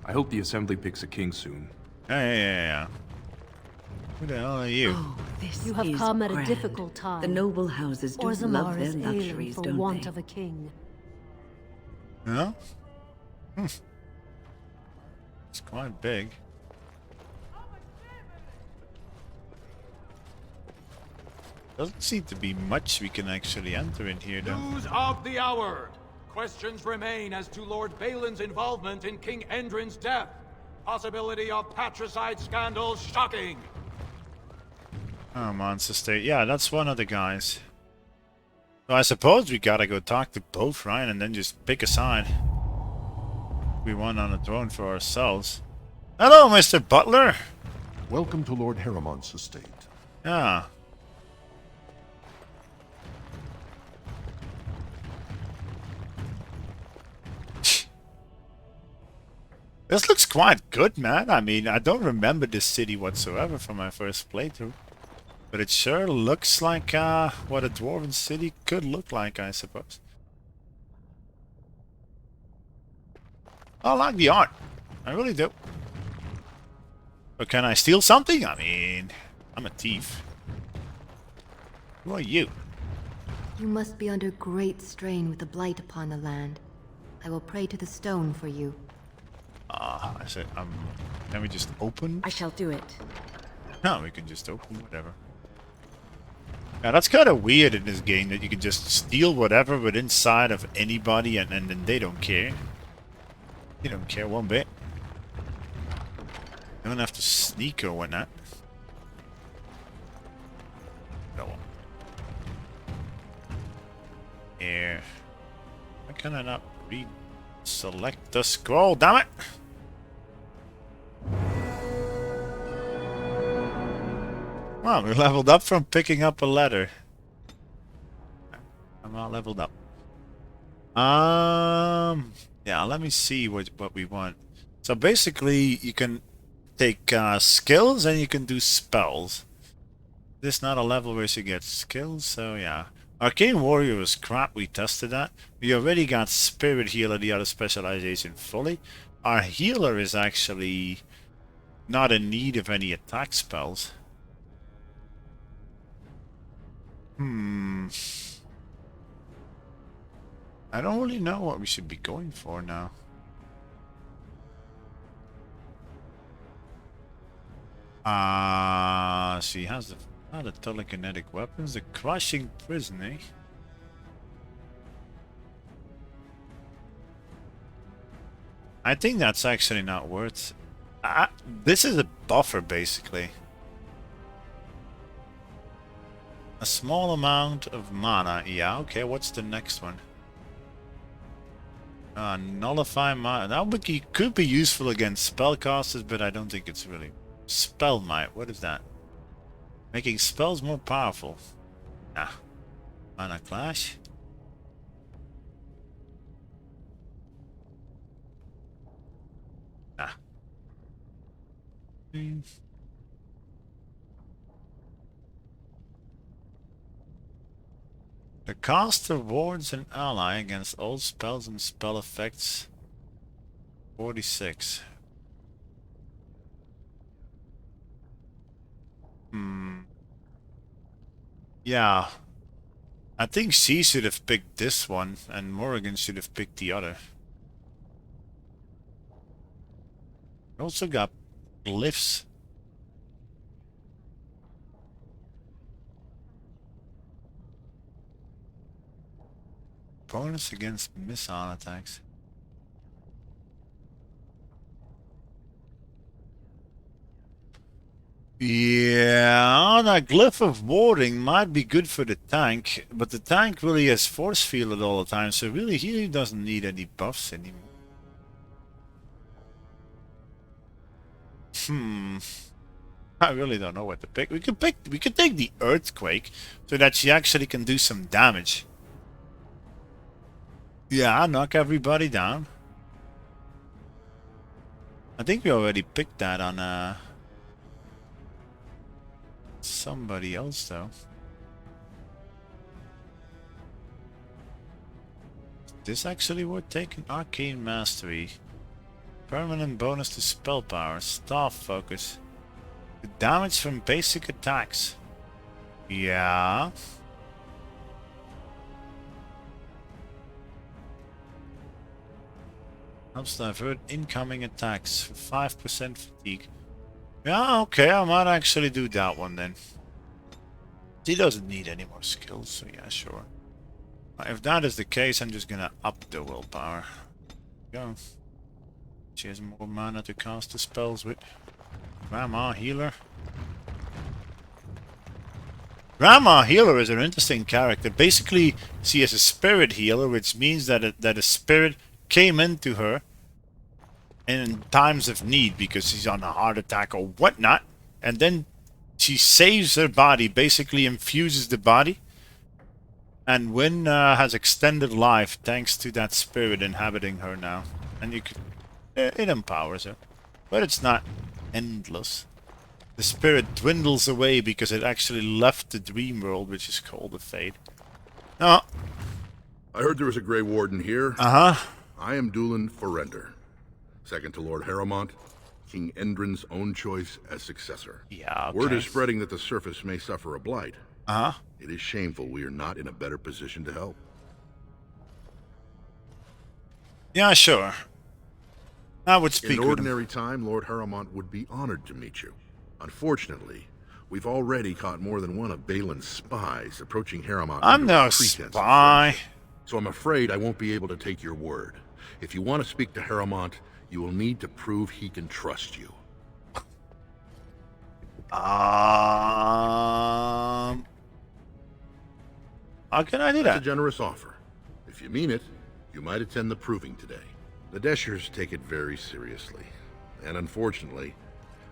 I hope the Assembly picks a king soon. Yeah. Who the hell are you? Oh, this You have is come at a grand. difficult time. The noble houses do love Orzammar their is ailing luxuries, for don't want they? of a king. Yeah? It's quite big. Doesn't seem to be much we can actually enter in here, though. News of the hour. Questions remain as to Lord Balin's involvement in King Endrin's death. Possibility of patricide scandals shocking. Oh, Monster State. Yeah, that's one of the guys. So I suppose we gotta go talk to both, right? And then just pick a side. We want on the throne for ourselves. Hello, Mr. Butler! Welcome to Lord Harriman's estate. Yeah. This looks quite good, man. I mean, I don't remember this city whatsoever from my first playthrough. But it sure looks like what a dwarven city could look like, I suppose. I like the art. I really do. But can I steal something? I mean, I'm a thief. Who are you? You must be under great strain with the blight upon the land. I will pray to the stone for you. I said, can we just open? I shall do it. No, we can just open whatever. Yeah, that's kind of weird in this game that you can just steal whatever but inside of anybody and then they don't care. They don't care one bit. You don't have to sneak or whatnot. No. Here. Why can I not read? Select the scroll, damn it! Well, we leveled up from picking up a letter. I'm not leveled up. Yeah, let me see what we want. So basically, you can take skills and you can do spells. This is not a level where you get skills, so yeah. Arcane Warrior was crap, we tested that. We already got Spirit Healer, the other specialization, fully. Our healer is actually not in need of any attack spells. I don't really know what we should be going for now. She has the telekinetic weapons, the crushing prison, eh? I think that's actually not worth. This is a buffer, basically. A small amount of mana. Yeah, okay. What's the next one? Nullify mana. That could be useful against spellcasters, but I don't think it's really. Spell might. What is that? Making spells more powerful. Nah. Mana clash. Nah. The caster wards an ally against all spells and spell effects. 46. Yeah. I think she should have picked this one, and Morrigan should have picked the other. Also got glyphs. Bonus against missile attacks. Yeah, that glyph of warding might be good for the tank, but the tank really has force fielded all the time, so really he doesn't need any buffs anymore. I really don't know what to pick. We could take the earthquake so that she actually can do some damage. Yeah, knock everybody down. I think we already picked that on somebody else though. Is this actually worth taking? Arcane Mastery. Permanent bonus to spell power. Staff focus. The damage from basic attacks. Yeah. Helps divert incoming attacks for 5% fatigue. Yeah, okay, I might actually do that one then. She doesn't need any more skills, so yeah, sure. If that is the case, I'm just gonna up the willpower. Go. She has more mana to cast the spells with. Grandma Healer. Grandma Healer is an interesting character. Basically, she is a spirit healer, which means that a spirit came into her in times of need because she's on a heart attack or whatnot, and then she saves her body, basically infuses the body, and Wynn has extended life thanks to that spirit inhabiting her now. And you could, it empowers her, but it's not endless. The spirit dwindles away because it actually left the dream world, which is called the Fade. No. I heard there was a Grey Warden here. Uh-huh. I am Dulin Forrender, second to Lord Harrowmont, King Endrin's own choice as successor. Yeah, okay. Word is spreading that the surface may suffer a blight. Uh-huh. It is shameful we are not in a better position to help. Yeah, sure. I would speak in with ordinary time, Lord Harrowmont would be honored to meet you. Unfortunately, we've already caught more than one of Balin's spies approaching Harrowmont. I'm no spy. So I'm afraid I won't be able to take your word. If you want to speak to Harrowmont, you will need to prove he can trust you. How can I do that? That's a generous offer. If you mean it, you might attend the proving today. The Deschers take it very seriously. And unfortunately,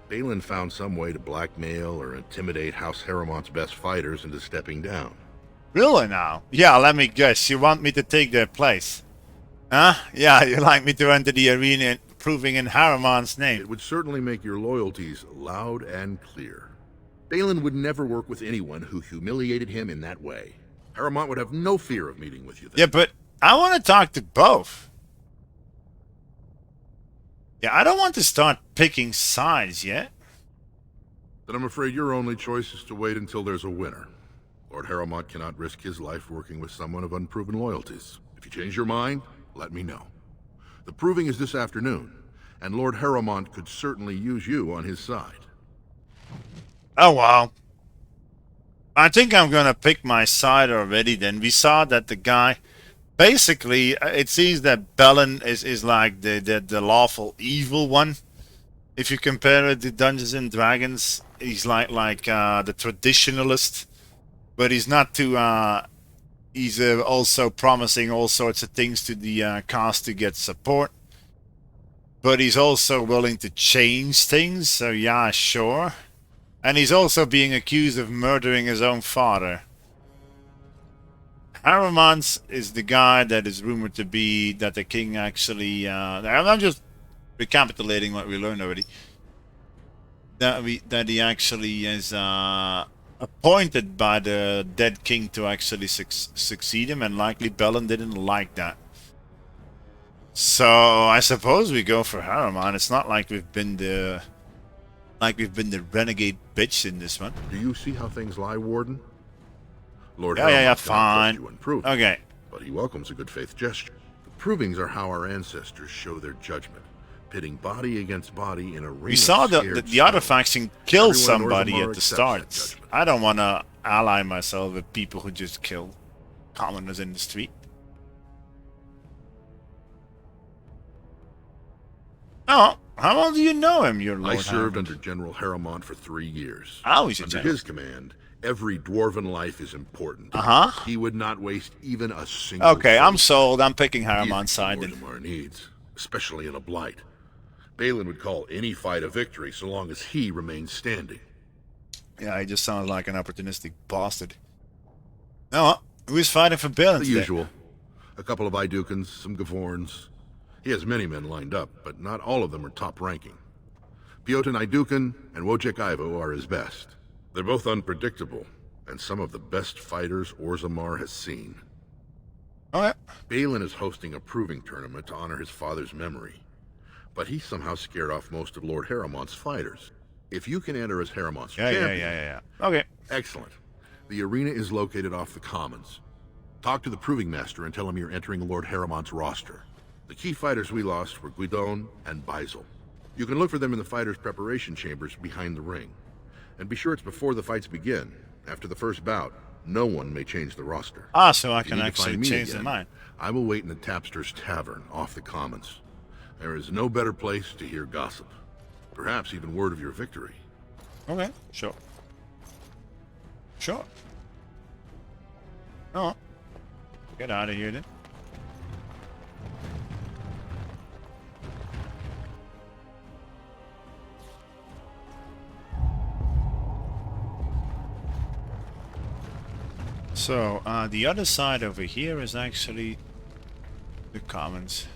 Balin found some way to blackmail or intimidate House Harrowmont's best fighters into stepping down. Really now? Yeah, let me guess. You want me to take their place? Huh? Yeah, you like me to enter the arena proving in Harrowmont's name. It would certainly make your loyalties loud and clear. Balin would never work with anyone who humiliated him in that way. Harrowmont would have no fear of meeting with you then. Yeah, but I want to talk to both. Yeah, I don't want to start picking sides yet. Then I'm afraid your only choice is to wait until there's a winner. Lord Harrowmont cannot risk his life working with someone of unproven loyalties. If you change your mind, let me know. The proving is this afternoon, and Lord Harrowmont could certainly use you on his side. Oh, wow. I think I'm gonna pick my side already then. We saw that the guy... Basically, it seems that Belen is like the lawful evil one. If you compare it to Dungeons and Dragons, he's like the traditionalist. But he's not too... he's also promising all sorts of things to the cast to get support. But he's also willing to change things, so yeah, sure. And he's also being accused of murdering his own father. Harrowmont is the guy that is rumored to be that the king actually... I'm just recapitulating what we learned already. That he actually is appointed by the dead king to actually succeed him, and likely Belen didn't like that. So I suppose we go for Harrowmont. It's not like we've been the renegade bitch in this one. Do you see how things lie, Warden? Lord Yeah, Harrowmont fine. you unproven, okay. But he welcomes a good faith gesture. The provings are how our ancestors show their judgment, pitting body against body in a ring. We saw the other faction kill somebody Orzammar at the start. I don't want to ally myself with people who just kill commoners in the street. Oh, how long do you know him, your Lord? I served under General Harrowmont for 3 years. Oh, he's a Under general. his command, every dwarven life is important. He would not waste even a single... Okay, I'm sold. I'm picking Harrowmont's side. Orzammar needs, especially in a blight. Balin would call any fight a victory so long as he remains standing. Yeah, he just sounds like an opportunistic bastard. Oh, who is fighting for Balin The today? usual. A couple of Idukans, some Gavorns. He has many men lined up, but not all of them are top-ranking. Piotin Idukan and Wojciech Ivo are his best. They're both unpredictable, and some of the best fighters Orzammar has seen. Okay. Balin is hosting a proving tournament to honor his father's memory, but he somehow scared off most of Lord Harrowmont's fighters. If you can enter as Harrowmont's champion... Yeah. Okay. Excellent. The arena is located off the Commons. Talk to the Proving Master and tell him you're entering Lord Harrowmont's roster. The key fighters we lost were Guidon and Beisel. You can look for them in the fighters' preparation chambers behind the ring. And be sure it's before the fights begin. After the first bout, no one may change the roster. Ah, so I If you can need to actually find me change again, the mind. I will wait in the Tapster's Tavern off the Commons. There is no better place to hear gossip. Perhaps even word of your victory. Okay, sure. Sure. Oh. Get out of here then. So, the other side over here is actually the Commons.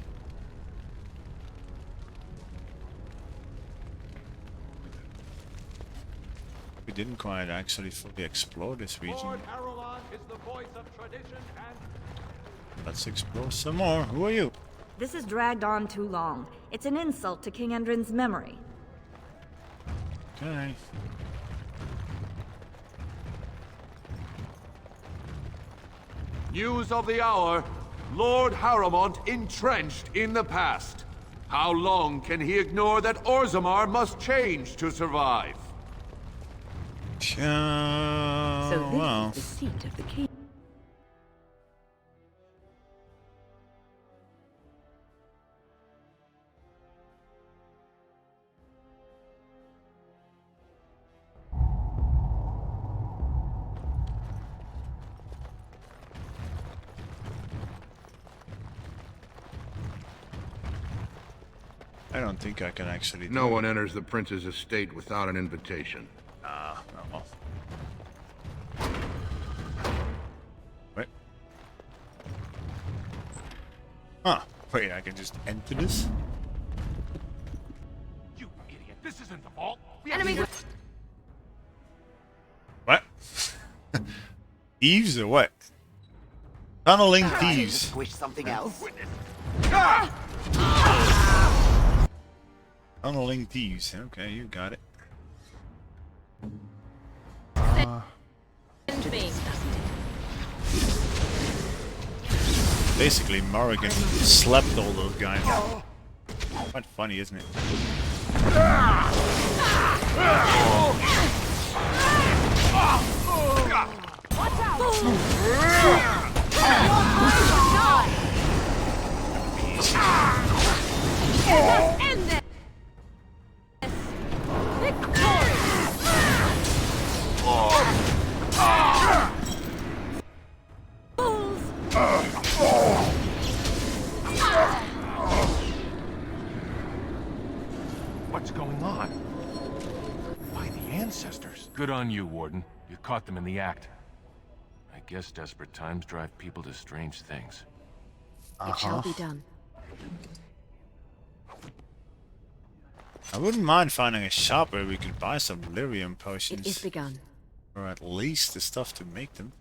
We didn't quite actually fully explore this region. Lord Harrowmont is the voice of tradition and... Let's explore some more. Who are you? This has dragged on too long. It's an insult to King Endrin's memory. Okay. News of the hour. Lord Harrowmont entrenched in the past. How long can he ignore that Orzammar must change to survive? So this well. is the seat of the king. I don't think I can actually do No one enters the prince's estate without an invitation. Ah, well. Wait. Huh. Wait, I can just enter this? You idiot! This isn't the vault. Enemy. What? Thieves or what? Tunneling thieves. Squish something else. Tunneling thieves. Okay, you got it. Send me. Basically, Morrigan slept all those guys. Quite funny, isn't it? End this! Victory! What's going on? Why the ancestors? Good on you, Warden. You caught them in the act. I guess desperate times drive people to strange things. It shall be done. I wouldn't mind finding a shop where we could buy some lyrium It potions. is begun. Or at least the stuff to make them.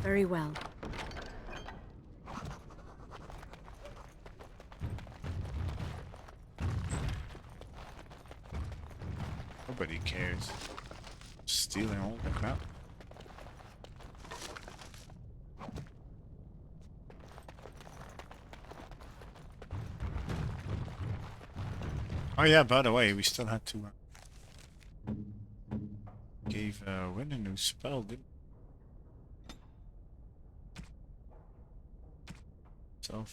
Very well. Nobody cares. Stealing all the crap. Oh yeah, by the way, we still had to gave Win a new spell, didn't we? So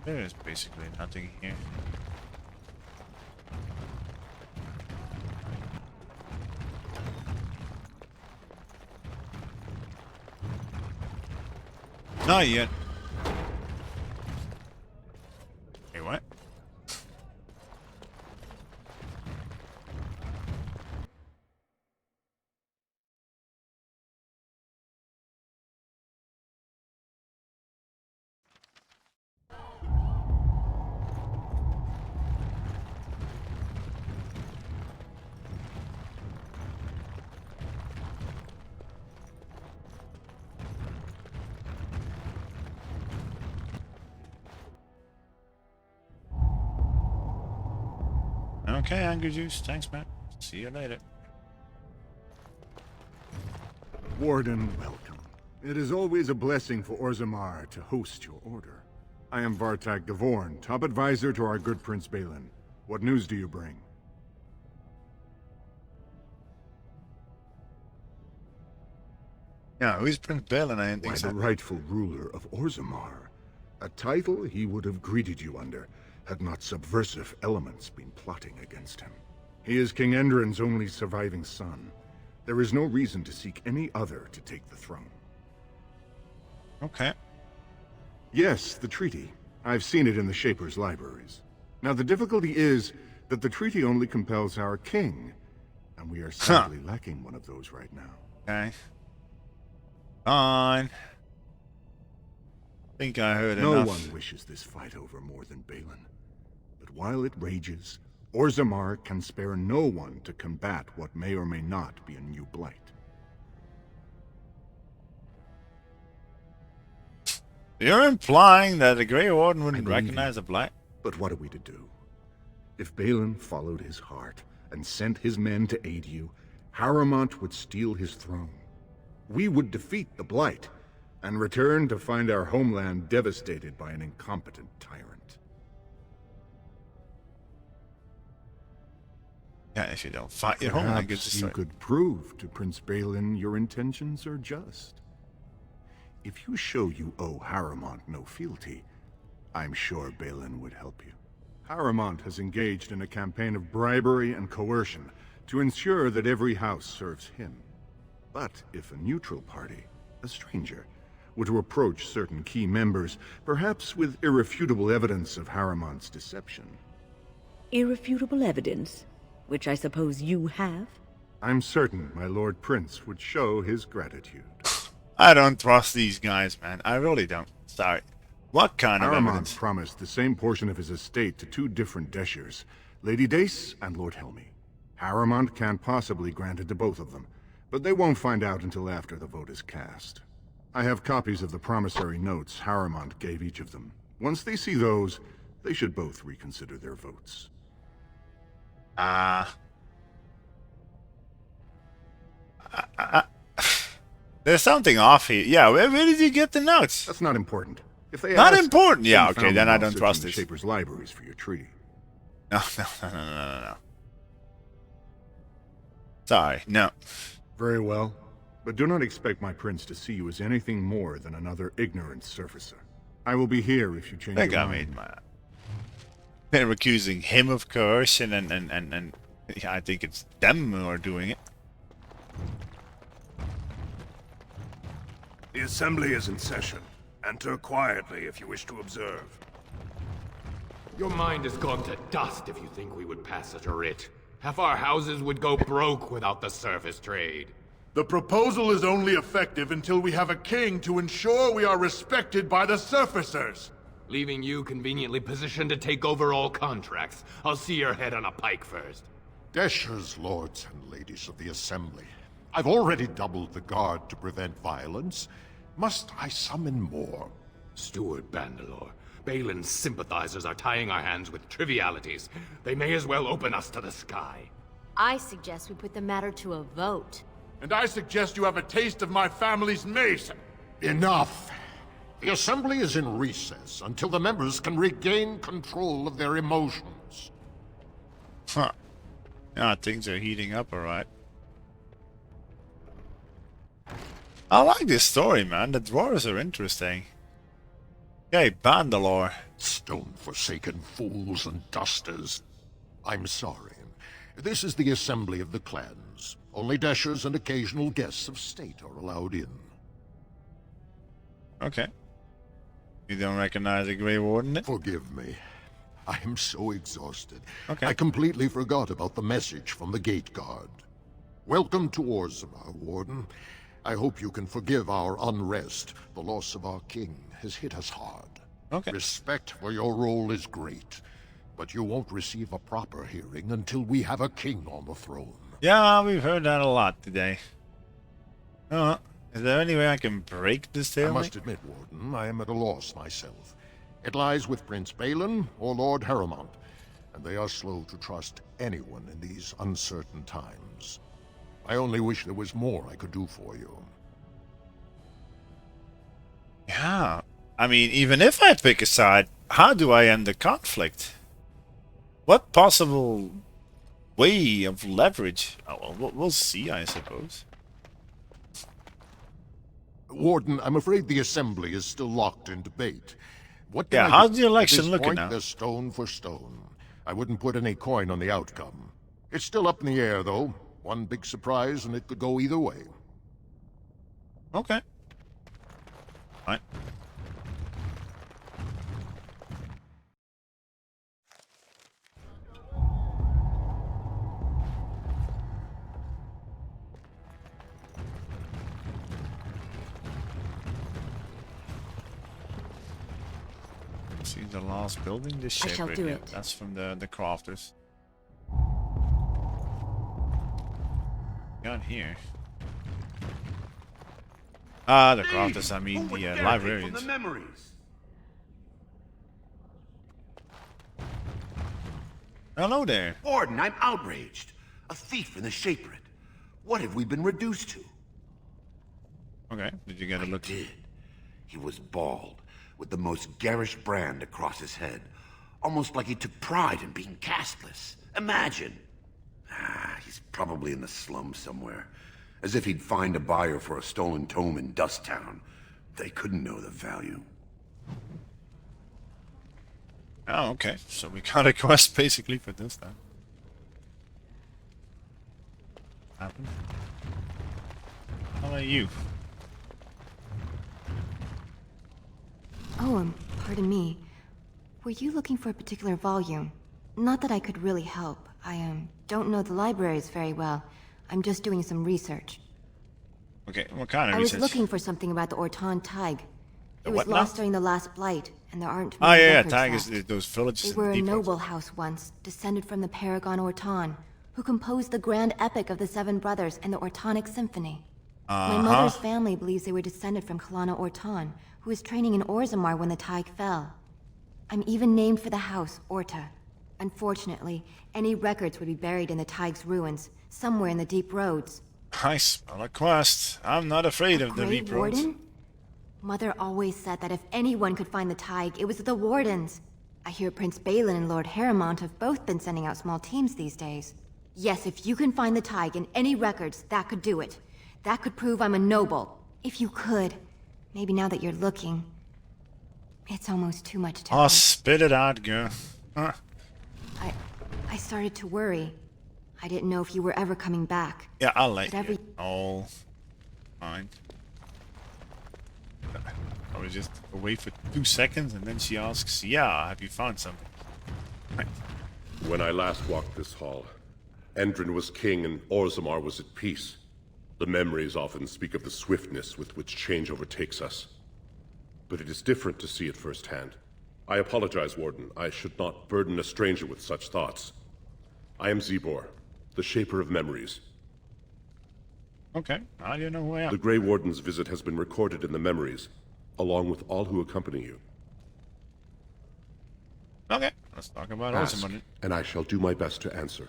there is basically nothing here. Not yet. Hey, what? Okay, Angry Juice. Thanks, man. See you later. Warden, welcome. It is always a blessing for Orzammar to host your order. I am Vartak Gavorn, top advisor to our good Prince Balin. What news do you bring? Yeah, who's Prince Balin? I didn't think Why, so. the rightful ruler of Orzammar. A title he would have greeted you under, had not subversive elements been plotting against him. He is King Endrin's only surviving son. There is no reason to seek any other to take the throne. Okay. Yes, the treaty. I've seen it in the Shaper's libraries. Now, the difficulty is that the treaty only compels our king, and we are sadly lacking one of those right now. Okay. Fine. Think I heard enough. No one wishes this fight over more than Balin. But while it rages, Orzammar can spare no one to combat what may or may not be a new blight. You're implying that the Grey Warden wouldn't believe recognize a blight? But what are we to do? If Balin followed his heart and sent his men to aid you, Harrowmont would steal his throne. We would defeat the blight and return to find our homeland devastated by an incompetent tyrant. Yeah, if you don't fight your homeland, gets Perhaps you could prove to Prince Balin your intentions are just. If you show you owe Harrowmont no fealty, I'm sure Balin would help you. Harrowmont has engaged in a campaign of bribery and coercion to ensure that every house serves him. But if a neutral party, a stranger, were to approach certain key members, perhaps with irrefutable evidence of Harrowmont's deception, Irrefutable evidence, which I suppose you have? I'm certain my Lord Prince would show his gratitude. I don't trust these guys, man. I really don't. Sorry. What kind of Haramond evidence? promised the same portion of his estate to two different Deshers, Lady Dace and Lord Helmy. Haramond can't possibly grant it to both of them, but they won't find out until after the vote is cast. I have copies of the promissory notes Haramond gave each of them. Once they see those, they should both reconsider their votes. There's something off here. Yeah, where did you get the notes? That's not important. If they not ask, important. Yeah, you okay, found then them I while don't searching trust the this. Shaper's libraries for your treaty. No. Sorry, no. Very well. But do not expect my prince to see you as anything more than another ignorant surfacer. I will be here if you change your mind. They're accusing him of coercion and yeah, I think it's them who are doing it. The assembly is in session. Enter quietly if you wish to observe. Your mind has gone to dust if you think we would pass such a writ. Half our houses would go broke without the surface trade. The proposal is only effective until we have a king to ensure we are respected by the surfacers. Leaving you conveniently positioned to take over all contracts. I'll see your head on a pike first. Deshers, lords and ladies of the Assembly. I've already doubled the guard to prevent violence. Must I summon more? Steward Bandalore, Balin's sympathizers are tying our hands with trivialities. They may as well open us to the sky. I suggest we put the matter to a vote. And I suggest you have a taste of my family's mace. Enough! The Assembly is in recess until the members can regain control of their emotions. Huh. Yeah, things are heating up alright. I like this story, man. The dwarves are interesting. Okay, Bandalore. Stone-forsaken fools and dusters. I'm sorry. This is the assembly of the clans. Only Deshers and occasional guests of state are allowed in. Okay. You don't recognize the Grey Warden? Forgive me. I am so exhausted. Okay. I completely forgot about the message from the gate guard. Welcome to Orzammar, Warden. I hope you can forgive our unrest. The loss of our king has hit us hard. Okay. Respect for your role is great, but you won't receive a proper hearing until we have a king on the throne. Yeah, we've heard that a lot today. Is there any way I can break this I stalemate? must admit, Warden, I am at a loss myself. It lies with Prince Balin or Lord Haramond, and they are slow to trust anyone in these uncertain times. I only wish there was more I could do for you. Yeah. I mean, even if I pick a side, how do I end the conflict? What possible way of leverage? Oh, well, we'll see, I suppose. Warden, I'm afraid the Assembly is still locked in debate. What can Yeah, I how's do? the election At this looking point, now? they're stone for stone. I wouldn't put any coin on the outcome. It's still up in the air, though. One big surprise, and it could go either way. Okay. Fine. See the last building, this I ship shall right do here. it. That's from the crafters. Got here. Ah, the crafters, I mean the librarians. From the memories. Hello there. Warden, I'm outraged. A thief in the Shapered. What have we been reduced to? Okay, did you get a look? I did. He was bald, with the most garish brand across his head. Almost like he took pride in being castless. Imagine. He's probably in the slums somewhere. As if he'd find a buyer for a stolen tome in Dust Town. They couldn't know the value. Oh, okay. So we got a quest basically for this then. Happen. How about you? Oh, pardon me. Were you looking for a particular volume? Not that I could really help. I don't know the libraries very well. I'm just doing some research. Okay, what kind of I research? was looking for something about the Ortan Tig. It was what now? lost during the last blight, and there aren't Oh many yeah, records Tig left. is those villages They in were a the deep noble house once, descended from the Paragon Ortan, who composed the grand epic of the Seven Brothers and the Ortonic Symphony. My mother's family believes they were descended from Kalana Ortan, who was training in Orzammar when the Tig fell. I'm even named for the house, Orta. Unfortunately, any records would be buried in the Tig's ruins, somewhere in the deep roads. I smell a quest. I'm not afraid of the Grey deep roads. Warden? Mother always said that if anyone could find the Tig, it was the Wardens. I hear Prince Balin and Lord Harrimont have both been sending out small teams these days. Yes, if you can find the Tig in any records, that could do it. That could prove I'm a noble. If you could. Maybe now that you're looking. It's almost too much to Oh, spit it out, girl. Huh. I started to worry. I didn't know if you were ever coming back. Yeah, I'll let But you. All fine. I was just away for 2 seconds, and then she asks, "Yeah, have you found something?" Right. When I last walked this hall, Endrin was king and Orzammar was at peace. The memories often speak of the swiftness with which change overtakes us. But it is different to see it firsthand. I apologize, Warden. I should not burden a stranger with such thoughts. I am Zebor, the Shaper of Memories. Okay, I don't know who I am. The Grey Warden's visit has been recorded in the memories, along with all who accompany you. Okay, let's talk about Ask, Orzammar. and I shall do my best to answer.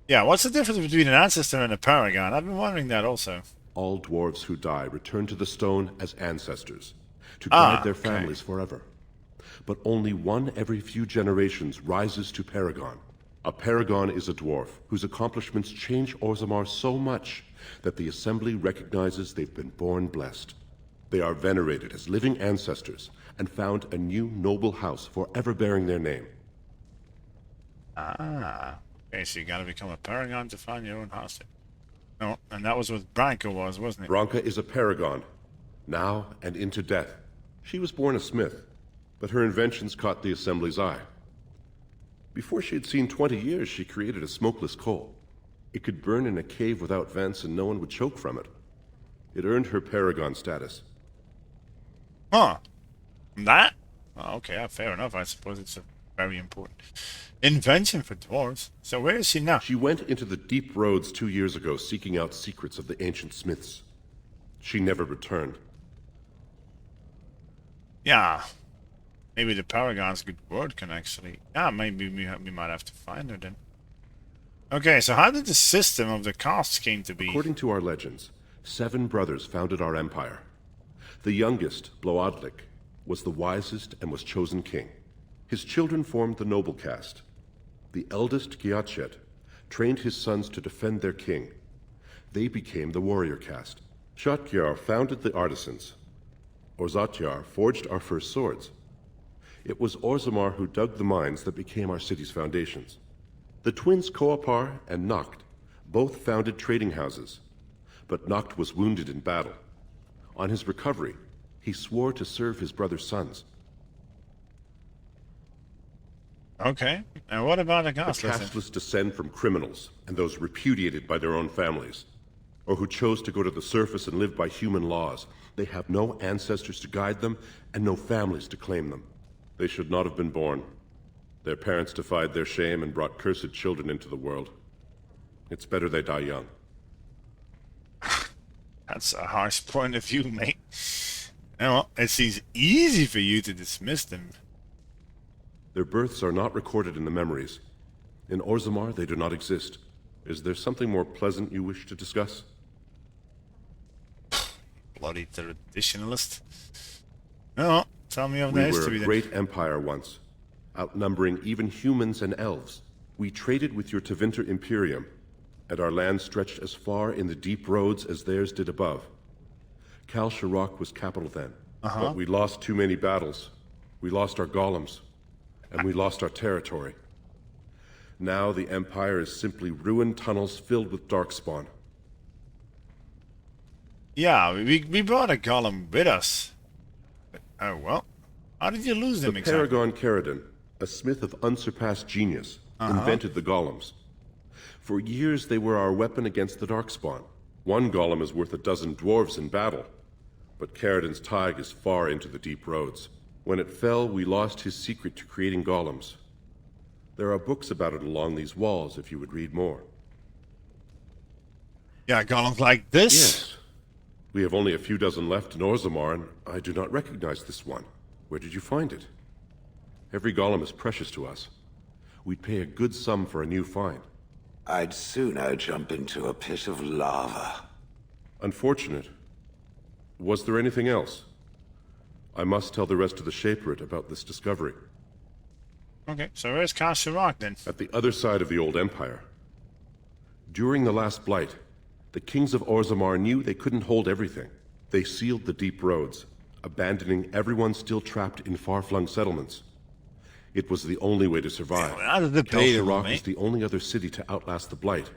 Yeah, what's the difference between an ancestor and a paragon? I've been wondering that also. All dwarves who die return to the stone as ancestors, to guide their okay. families forever. But only one every few generations rises to paragon. A paragon is a dwarf whose accomplishments change Orzammar so much that the Assembly recognizes they've been born blessed. They are venerated as living ancestors and found a new noble house forever bearing their name. Ah, okay, so you gotta become a paragon to find your own house. No, and that was what Branka was, wasn't it? Branka is a paragon, now and into death. She was born a smith, but her inventions caught the Assembly's eye. Before she had seen 20 years, she created a smokeless coal. It could burn in a cave without vents and no one would choke from it. It earned her paragon status. Huh. That? Oh, okay, fair enough. I suppose it's a very important invention for dwarves. So where is she now? She went into the deep roads 2 years ago seeking out secrets of the ancient smiths. She never returned. Yeah. Maybe the paragon's good word can actually... Yeah, maybe we might have to find her then. Okay, so how did the system of the castes came to be? According to our legends, 7 brothers founded our empire. The youngest, Bloadlik, was the wisest and was chosen king. His children formed the noble caste. The eldest, Giachet, trained his sons to defend their king. They became the warrior caste. Shatgyar founded the artisans. Orzatyar forged our first swords. It was Orzammar who dug the mines that became our city's foundations. The twins Koapar and Noct both founded trading houses, but Noct was wounded in battle. On his recovery, he swore to serve his brother's sons. Okay, and what about the The castes? casteless descend from criminals and those repudiated by their own families, or who chose to go to the surface and live by human laws. They have no ancestors to guide them and no families to claim them. They should not have been born. Their parents defied their shame and brought cursed children into the world. It's better they die young. That's a harsh point of view, mate. Well, it seems easy for you to dismiss them. Their births are not recorded in the memories. In Orzammar, they do not exist. Is there something more pleasant you wish to discuss? Bloody traditionalist. No, tell me of the We were history a then. great empire once, outnumbering even humans and elves. We traded with your Tevinter Imperium, and our land stretched as far in the deep roads as theirs did above. Kal Sharok was capital then, but we lost too many battles. We lost our golems, and we lost our territory. Now the Empire is simply ruined tunnels filled with darkspawn. Yeah, we brought a golem with us. Oh well, how did you lose them The exactly? Paragon Caridon, a smith of unsurpassed genius, invented the golems. For years they were our weapon against the Darkspawn. One golem is worth a dozen dwarves in battle, but Caridin's Tig is far into the deep roads. When it fell, we lost his secret to creating golems. There are books about it along these walls if you would read more. Yeah, golems like this? Yes. We have only a few dozen left in Orzammar, and I do not recognize this one. Where did you find it? Every golem is precious to us. We'd pay a good sum for a new find. I'd sooner jump into a pit of lava. Unfortunate. Was there anything else? I must tell the rest of the Shaperate about this discovery. Okay, so where's Castle Rock then? At the other side of the old empire. During the last blight, the kings of Orzammar knew they couldn't hold everything. They sealed the deep roads, abandoning everyone still trapped in far-flung settlements. It was the only way to survive. Castle Rock is the only other city to outlast the blight.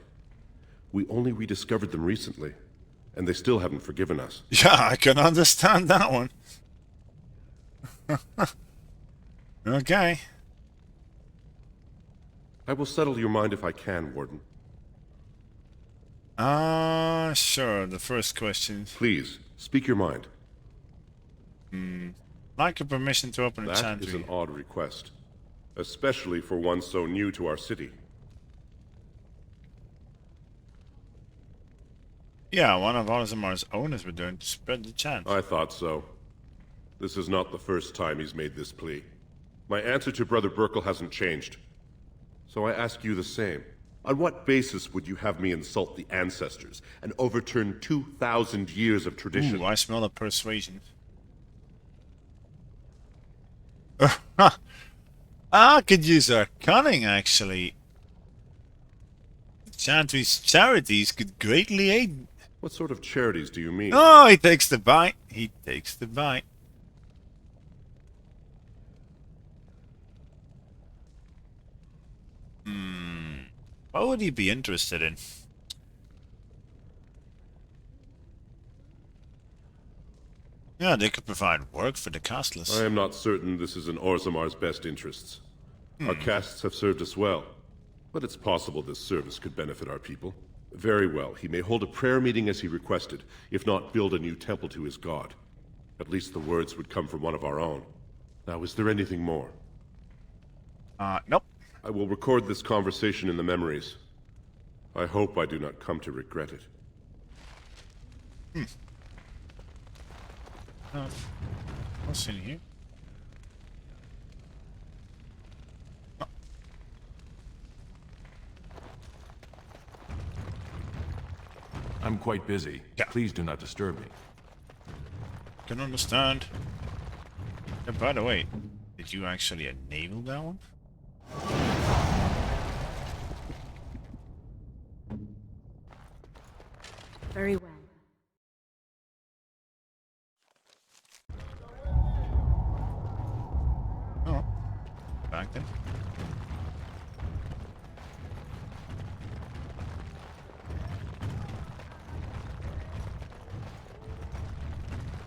We only rediscovered them recently, and they still haven't forgiven us. Yeah, I can understand that one. Okay. I will settle your mind if I can, Warden. Sure. The first question. Please, speak your mind. Like your permission to open a chantry. That is an odd request, especially for one so new to our city. Yeah, one of Orzammar's owners were doing to spread the chant. I thought so. This is not the first time he's made this plea. My answer to Brother Burkle hasn't changed. So I ask you the same. On what basis would you have me insult the ancestors and overturn 2,000 years of tradition? Ooh, I smell a persuasion. I could use our cunning, actually. Chantry's charities could greatly aid. What sort of charities do you mean? Oh, he takes the bite. He takes the bite. What would he be interested in? Yeah, they could provide work for the castless. I am not certain this is in Orzammar's best interests. Our castes have served us well, but it's possible this service could benefit our people. Very well, he may hold a prayer meeting as he requested, if not build a new temple to his god. At least the words would come from one of our own. Now, is there anything more? Nope. I will record this conversation in the memories. I hope I do not come to regret it. What's in here? Oh. I'm quite busy. Yeah. Please do not disturb me. Can understand. Yeah, by the way, did you actually enable that one? Very well. Oh, back then.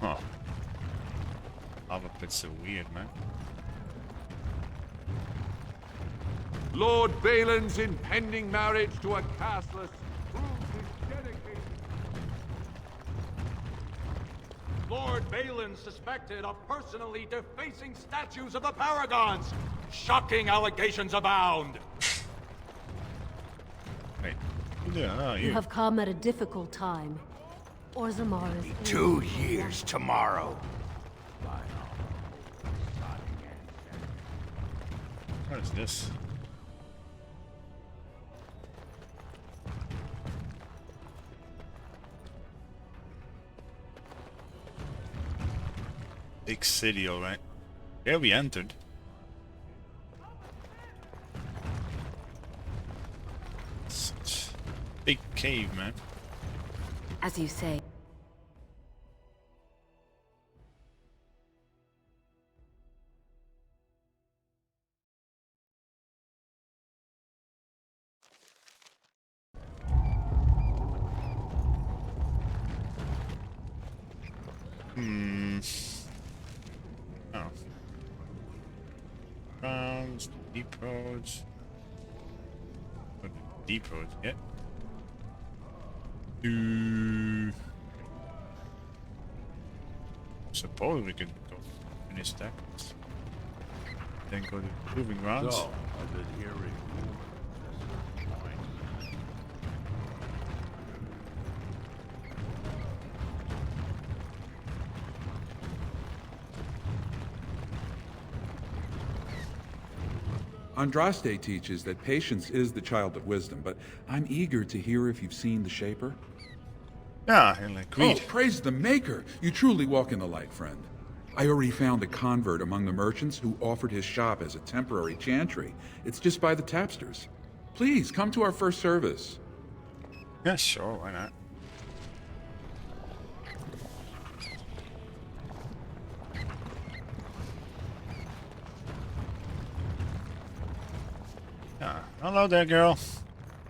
Oh, lava pits are weird, man. Lord Balin's impending marriage to a castless proves his dedication. Lord Balin suspected of personally defacing statues of the Paragons. Shocking allegations abound. Wait, who the hell are You you? have come at a difficult time. Orzammar is 2 years tomorrow. What is this? Big city, alright. Here we entered. Such big cave, man. As you say. Oh. roads, deep roads. Deep roads, yeah. Suppose we can go finish that. Then go to proving grounds. So, I've been hearing rumors. Andraste teaches that patience is the child of wisdom, but I'm eager to hear if you've seen the Shaper. Yeah, and agreed. Oh, praise the Maker! You truly walk in the light, friend. I already found a convert among the merchants who offered his shop as a temporary chantry. It's just by the tapsters. Please, come to our first service. Yeah, sure, why not? Hello there, girl.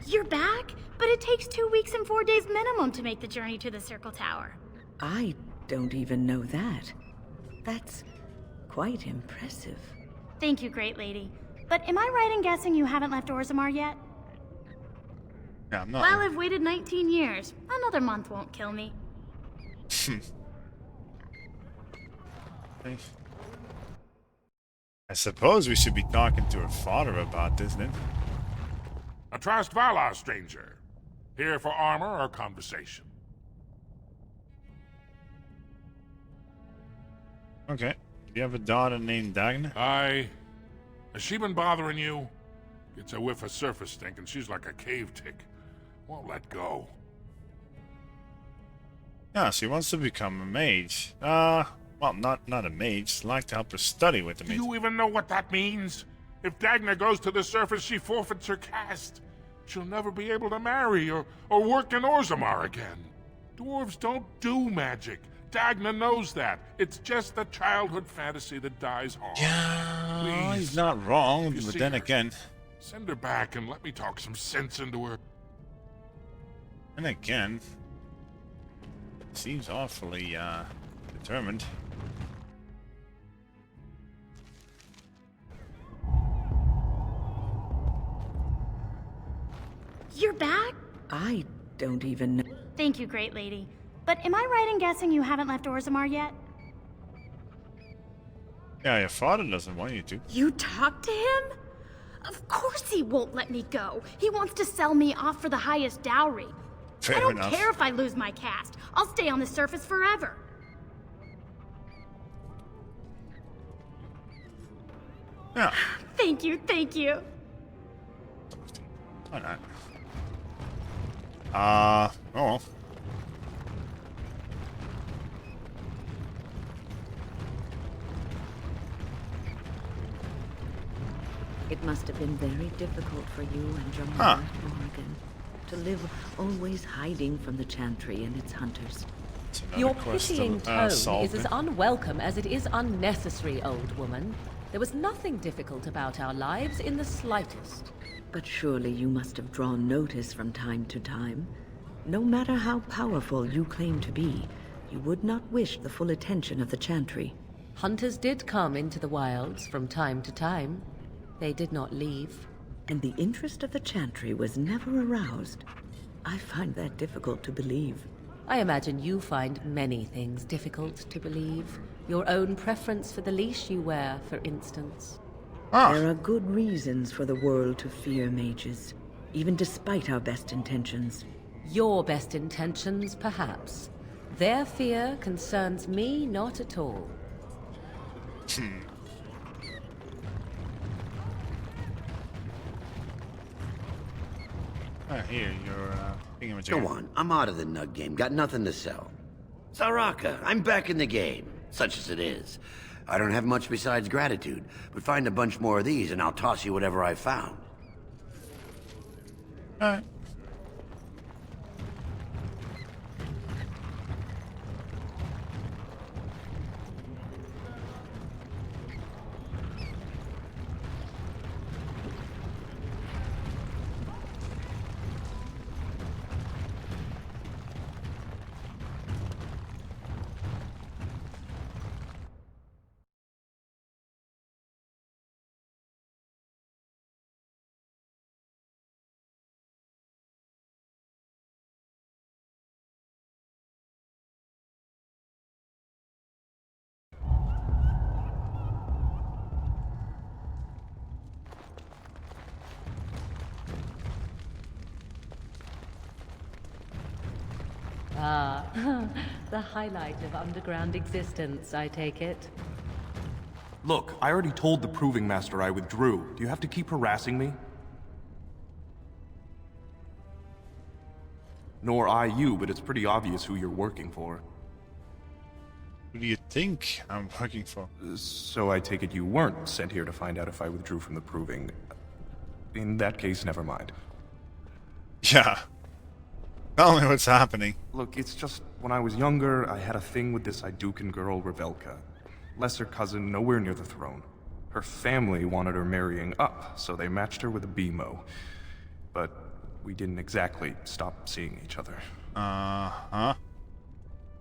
You're back? But it takes 2 weeks and 4 days minimum to make the journey to the Circle Tower. I don't even know that. That's quite impressive. Thank you, great lady. But am I right in guessing you haven't left Orzammar yet? Yeah, I'm not. Well, I've waited 19 years. Another month won't kill me. I suppose we should be talking to her father about this, then. Atrast Valar, stranger. Here for armor or conversation? Okay. Do you have a daughter named Dagna? Aye. Has she been bothering you? Gets a whiff of surface stink and she's like a cave tick. Won't let go. Yeah, she wants to become a mage. Well, not a mage. Like to help her study with the Do mage. you even know what that means? If Dagna goes to the surface, she forfeits her caste. She'll never be able to marry or work in Orzammar again. Dwarves don't do magic. Dagna knows that. It's just a childhood fantasy that dies hard. Yeah, Please, he's not wrong, if you but see then her, again... send her back and let me talk some sense into her. And again... seems awfully, determined. You're back? I don't even know. Thank you, great lady. But am I right in guessing you haven't left Orzammar yet? Yeah, your father doesn't want you to. You talked to him? Of course he won't let me go. He wants to sell me off for the highest dowry. Fair I don't enough. care if I lose my caste. I'll stay on the surface forever. Yeah. Thank you, thank you. Why not? Oh well. It must have been very difficult for you and your mother, Morgan, to live always hiding from the Chantry and its hunters. Your pitying tone is as unwelcome as it is unnecessary, old woman. There was nothing difficult about our lives in the slightest. But surely you must have drawn notice from time to time. No matter how powerful you claim to be, you would not wish the full attention of the Chantry. Hunters did come into the wilds from time to time. They did not leave. And the interest of the Chantry was never aroused. I find that difficult to believe. I imagine you find many things difficult to believe. Your own preference for the leash you wear, for instance. There are good reasons for the world to fear mages, even despite our best intentions. Your best intentions, perhaps. Their fear concerns me not at all. Here, you're, thingamajigger. Go on, I'm out of the nug game. Got nothing to sell. Saraka, I'm back in the game, such as it is. I don't have much besides gratitude, but find a bunch more of these and I'll toss you whatever I found. Alright. Ah, the highlight of underground existence, I take it. Look, I already told the Proving Master I withdrew. Do you have to keep harassing me? Nor I you, but it's pretty obvious who you're working for. Who do you think I'm working for? So I take it you weren't sent here to find out if I withdrew from the Proving. In that case, never mind. Yeah. Tell me what's happening. Look, it's just, when I was younger, I had a thing with this Idukan girl, Revelka. Lesser cousin, nowhere near the throne. Her family wanted her marrying up, so they matched her with a BMO. But we didn't exactly stop seeing each other. Uh-huh.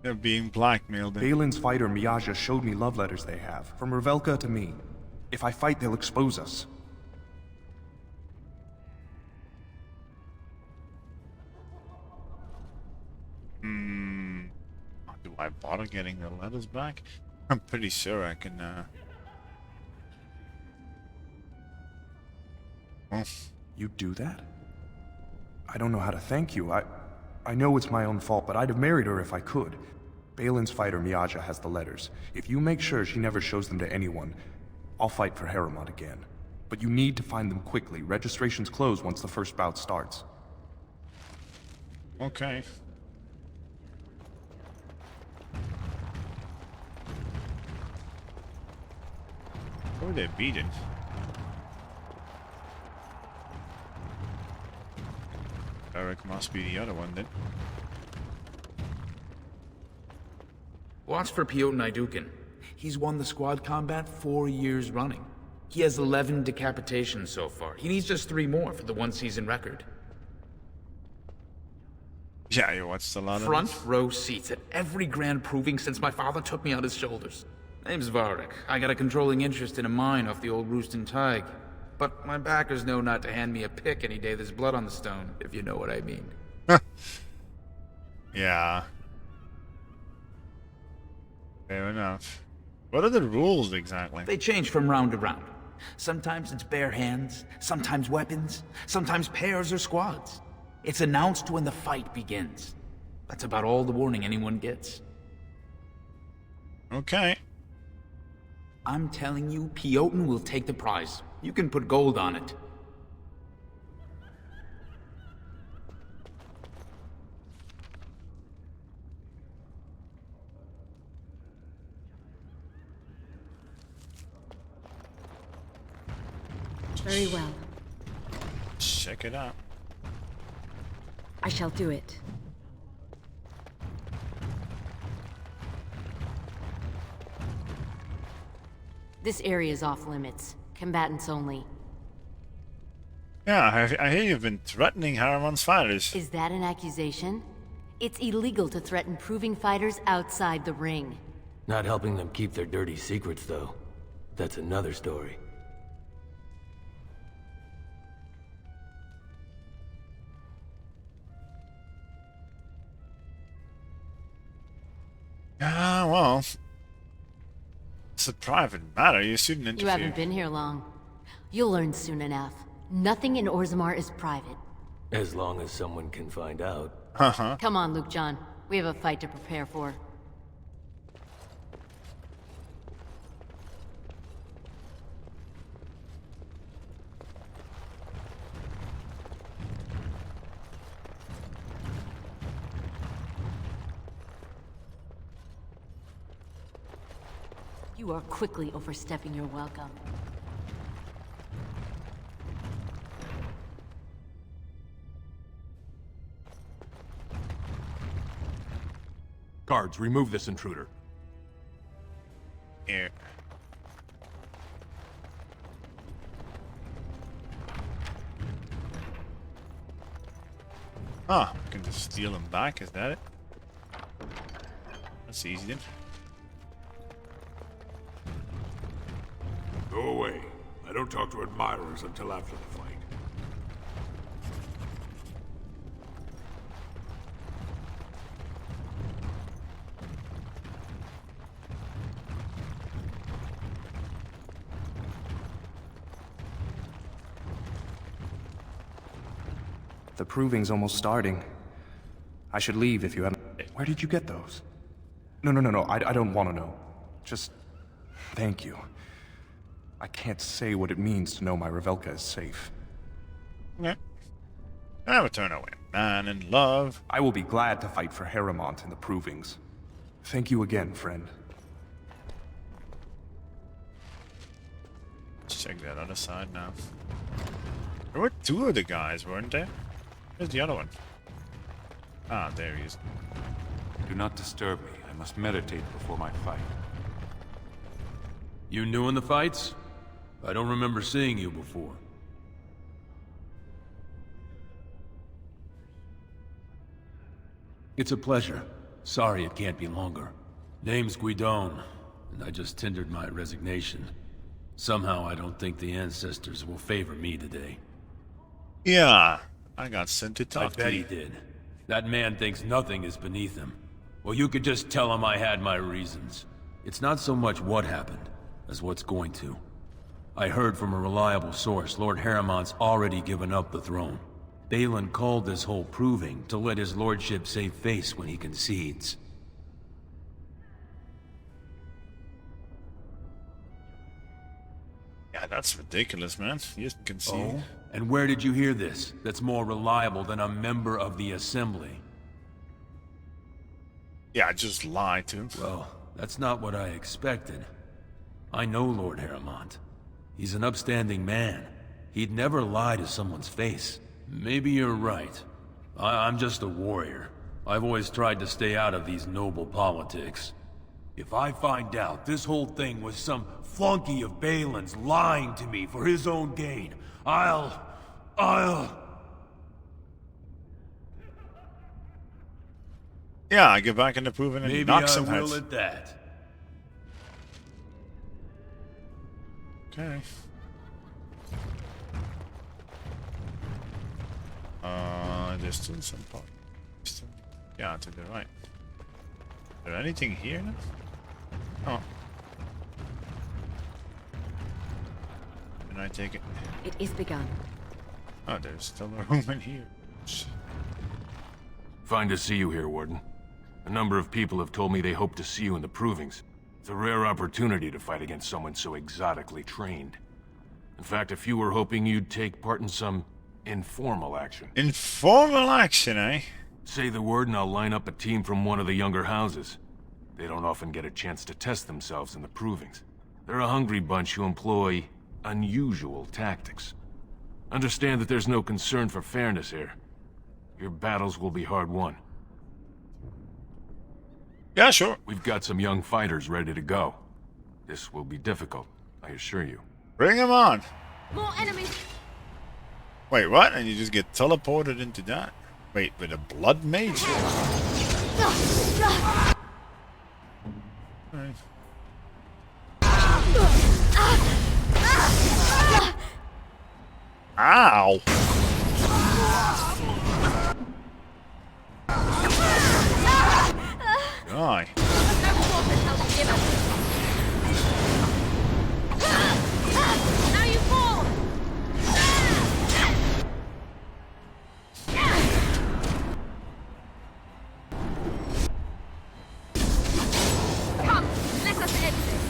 They're being blackmailed. Balin's fighter, Miyaja, showed me love letters they have, from Revelka to me. If I fight, they'll expose us. Do I bother getting the letters back? I'm pretty sure I can, You do that? I don't know how to thank you. I know it's my own fault, but I'd have married her if I could. Balin's fighter, Miyaja, has the letters. If you make sure she never shows them to anyone, I'll fight for Harriman again. But you need to find them quickly. Registrations close once the first bout starts. Okay. Who are they beating? Eric must be the other one then. Watch for Piotr Idukan. He's won the squad combat 4 years running. He has 11 decapitations so far. He needs just 3 more for the one-season record. Yeah, you watched a lot of Front row seats at every grand proving since my father took me on his shoulders. Name's Varric. I got a controlling interest in a mine off the old Roostin Tig. But my backers know not to hand me a pick any day there's blood on the stone, if you know what I mean. Yeah. Fair enough. What are the rules exactly? They change from round to round. Sometimes it's bare hands, sometimes weapons, sometimes pairs or squads. It's announced when the fight begins. That's about all the warning anyone gets. Okay. I'm telling you, Piotr will take the prize. You can put gold on it. Very well. Check it out. I shall do it. This area is off limits. Combatants only. Yeah, I hear you've been threatening Harriman's fighters. Is that an accusation? It's illegal to threaten proving fighters outside the ring. Not helping them keep their dirty secrets, though. That's another story. Well, it's a private matter. You shouldn't interfere. You haven't been here long. You'll learn soon enough. Nothing in Orzammar is private. As long as someone can find out. Come on, Luke John. We have a fight to prepare for. You are quickly overstepping your welcome. Guards, remove this intruder. Here. Ah, I can just steal him back, is that it? That's easy then. Go away. I don't talk to admirers until after the fight. The proving's almost starting. I should leave if you haven't... Where did you get those? No, I don't want to know. Just thank you. I can't say what it means to know my Revelka is safe. Okay. I will turn away. Man in love. I will be glad to fight for Harrimont in the Provings. Thank you again, friend. Let's check that other side now. There were two of the guys, weren't there? Where's the other one? Ah, there he is. Do not disturb me. I must meditate before my fight. You new in the fights? I don't remember seeing you before. It's a pleasure. Sorry it can't be longer. Name's Guidon, and I just tendered my resignation. Somehow I don't think the ancestors will favor me today. Yeah, I got sent to talk to I bet you. he did. That man thinks nothing is beneath him. Well, you could just tell him I had my reasons. It's not so much what happened, as what's going to. I heard from a reliable source Lord Harrimon's already given up the throne. Balin called this whole proving to let his lordship save face when he concedes. Yeah, that's ridiculous, man. You can see. Oh? And where did you hear this? That's more reliable than a member of the Assembly. Yeah, I just lied to him. Well, that's not what I expected. I know Lord Harrimont. He's an upstanding man. He'd never lie to someone's face. Maybe you're right. I'm just a warrior. I've always tried to stay out of these noble politics. If I find out this whole thing was some flunky of Balin's lying to me for his own gain, I'll... Yeah, I get back into proving and Maybe knock some I will heads. at that. Okay. There's still some part. Yeah, to the right. Is there anything here now? Oh. Can I take it? It is begun. Oh, there's still a room in here. Fine to see you here, Warden. A number of people have told me they hope to see you in the Provings. It's a rare opportunity to fight against someone so exotically trained. In fact, a few were hoping you'd take part in some informal action. Informal action, eh? Say the word and I'll line up a team from one of the younger houses. They don't often get a chance to test themselves in the Provings. They're a hungry bunch who employ unusual tactics. Understand that there's no concern for fairness here. Your battles will be hard won. Yeah, sure. We've got some young fighters ready to go. This will be difficult, I assure you. Bring them on. More enemies. Wait, what? And you just get teleported into that? Wait, with a blood mage? Right. Ow! Die. Now you fall. Come, let us end this.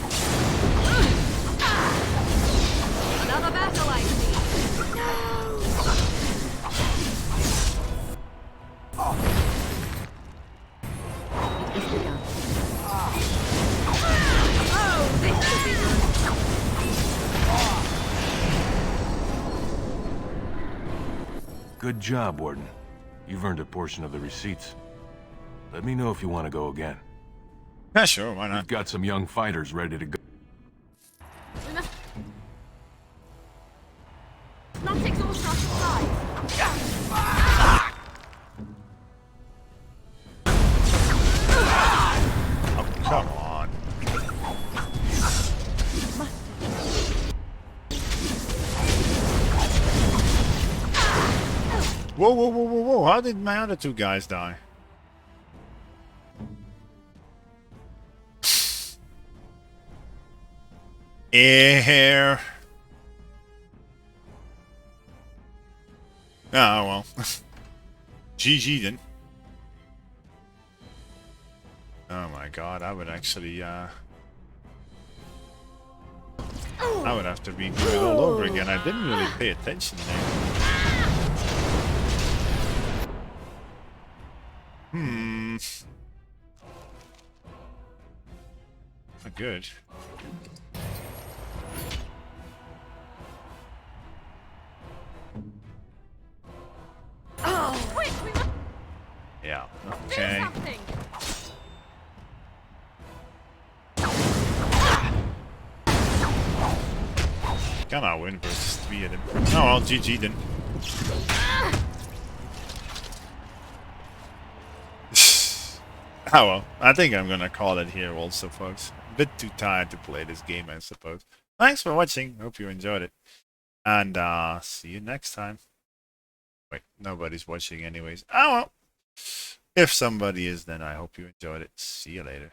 Another battle, I see. Good job, Warden. You've earned a portion of the receipts. Let me know if you want to go again. Yeah, sure, why not? We've got some young fighters ready to go. We must not exhaust our supplies. Oh, come on. Whoa, whoa, whoa, whoa, whoa. How did my other two guys die? Air. Ah, well. GG then. my god, I would actually, I would have to redo it all over again. I didn't really pay attention there. Not good. Oh, quick! We must Yeah, okay. do something. Cannot win versus 3 of them. Oh well, GG then. Oh well, I think I'm gonna call it here also, folks. A bit too tired to play this game, I suppose. Thanks for watching, hope you enjoyed it. And see you next time. Wait, nobody's watching anyways. Oh well. If somebody is, then I hope you enjoyed it. See you later.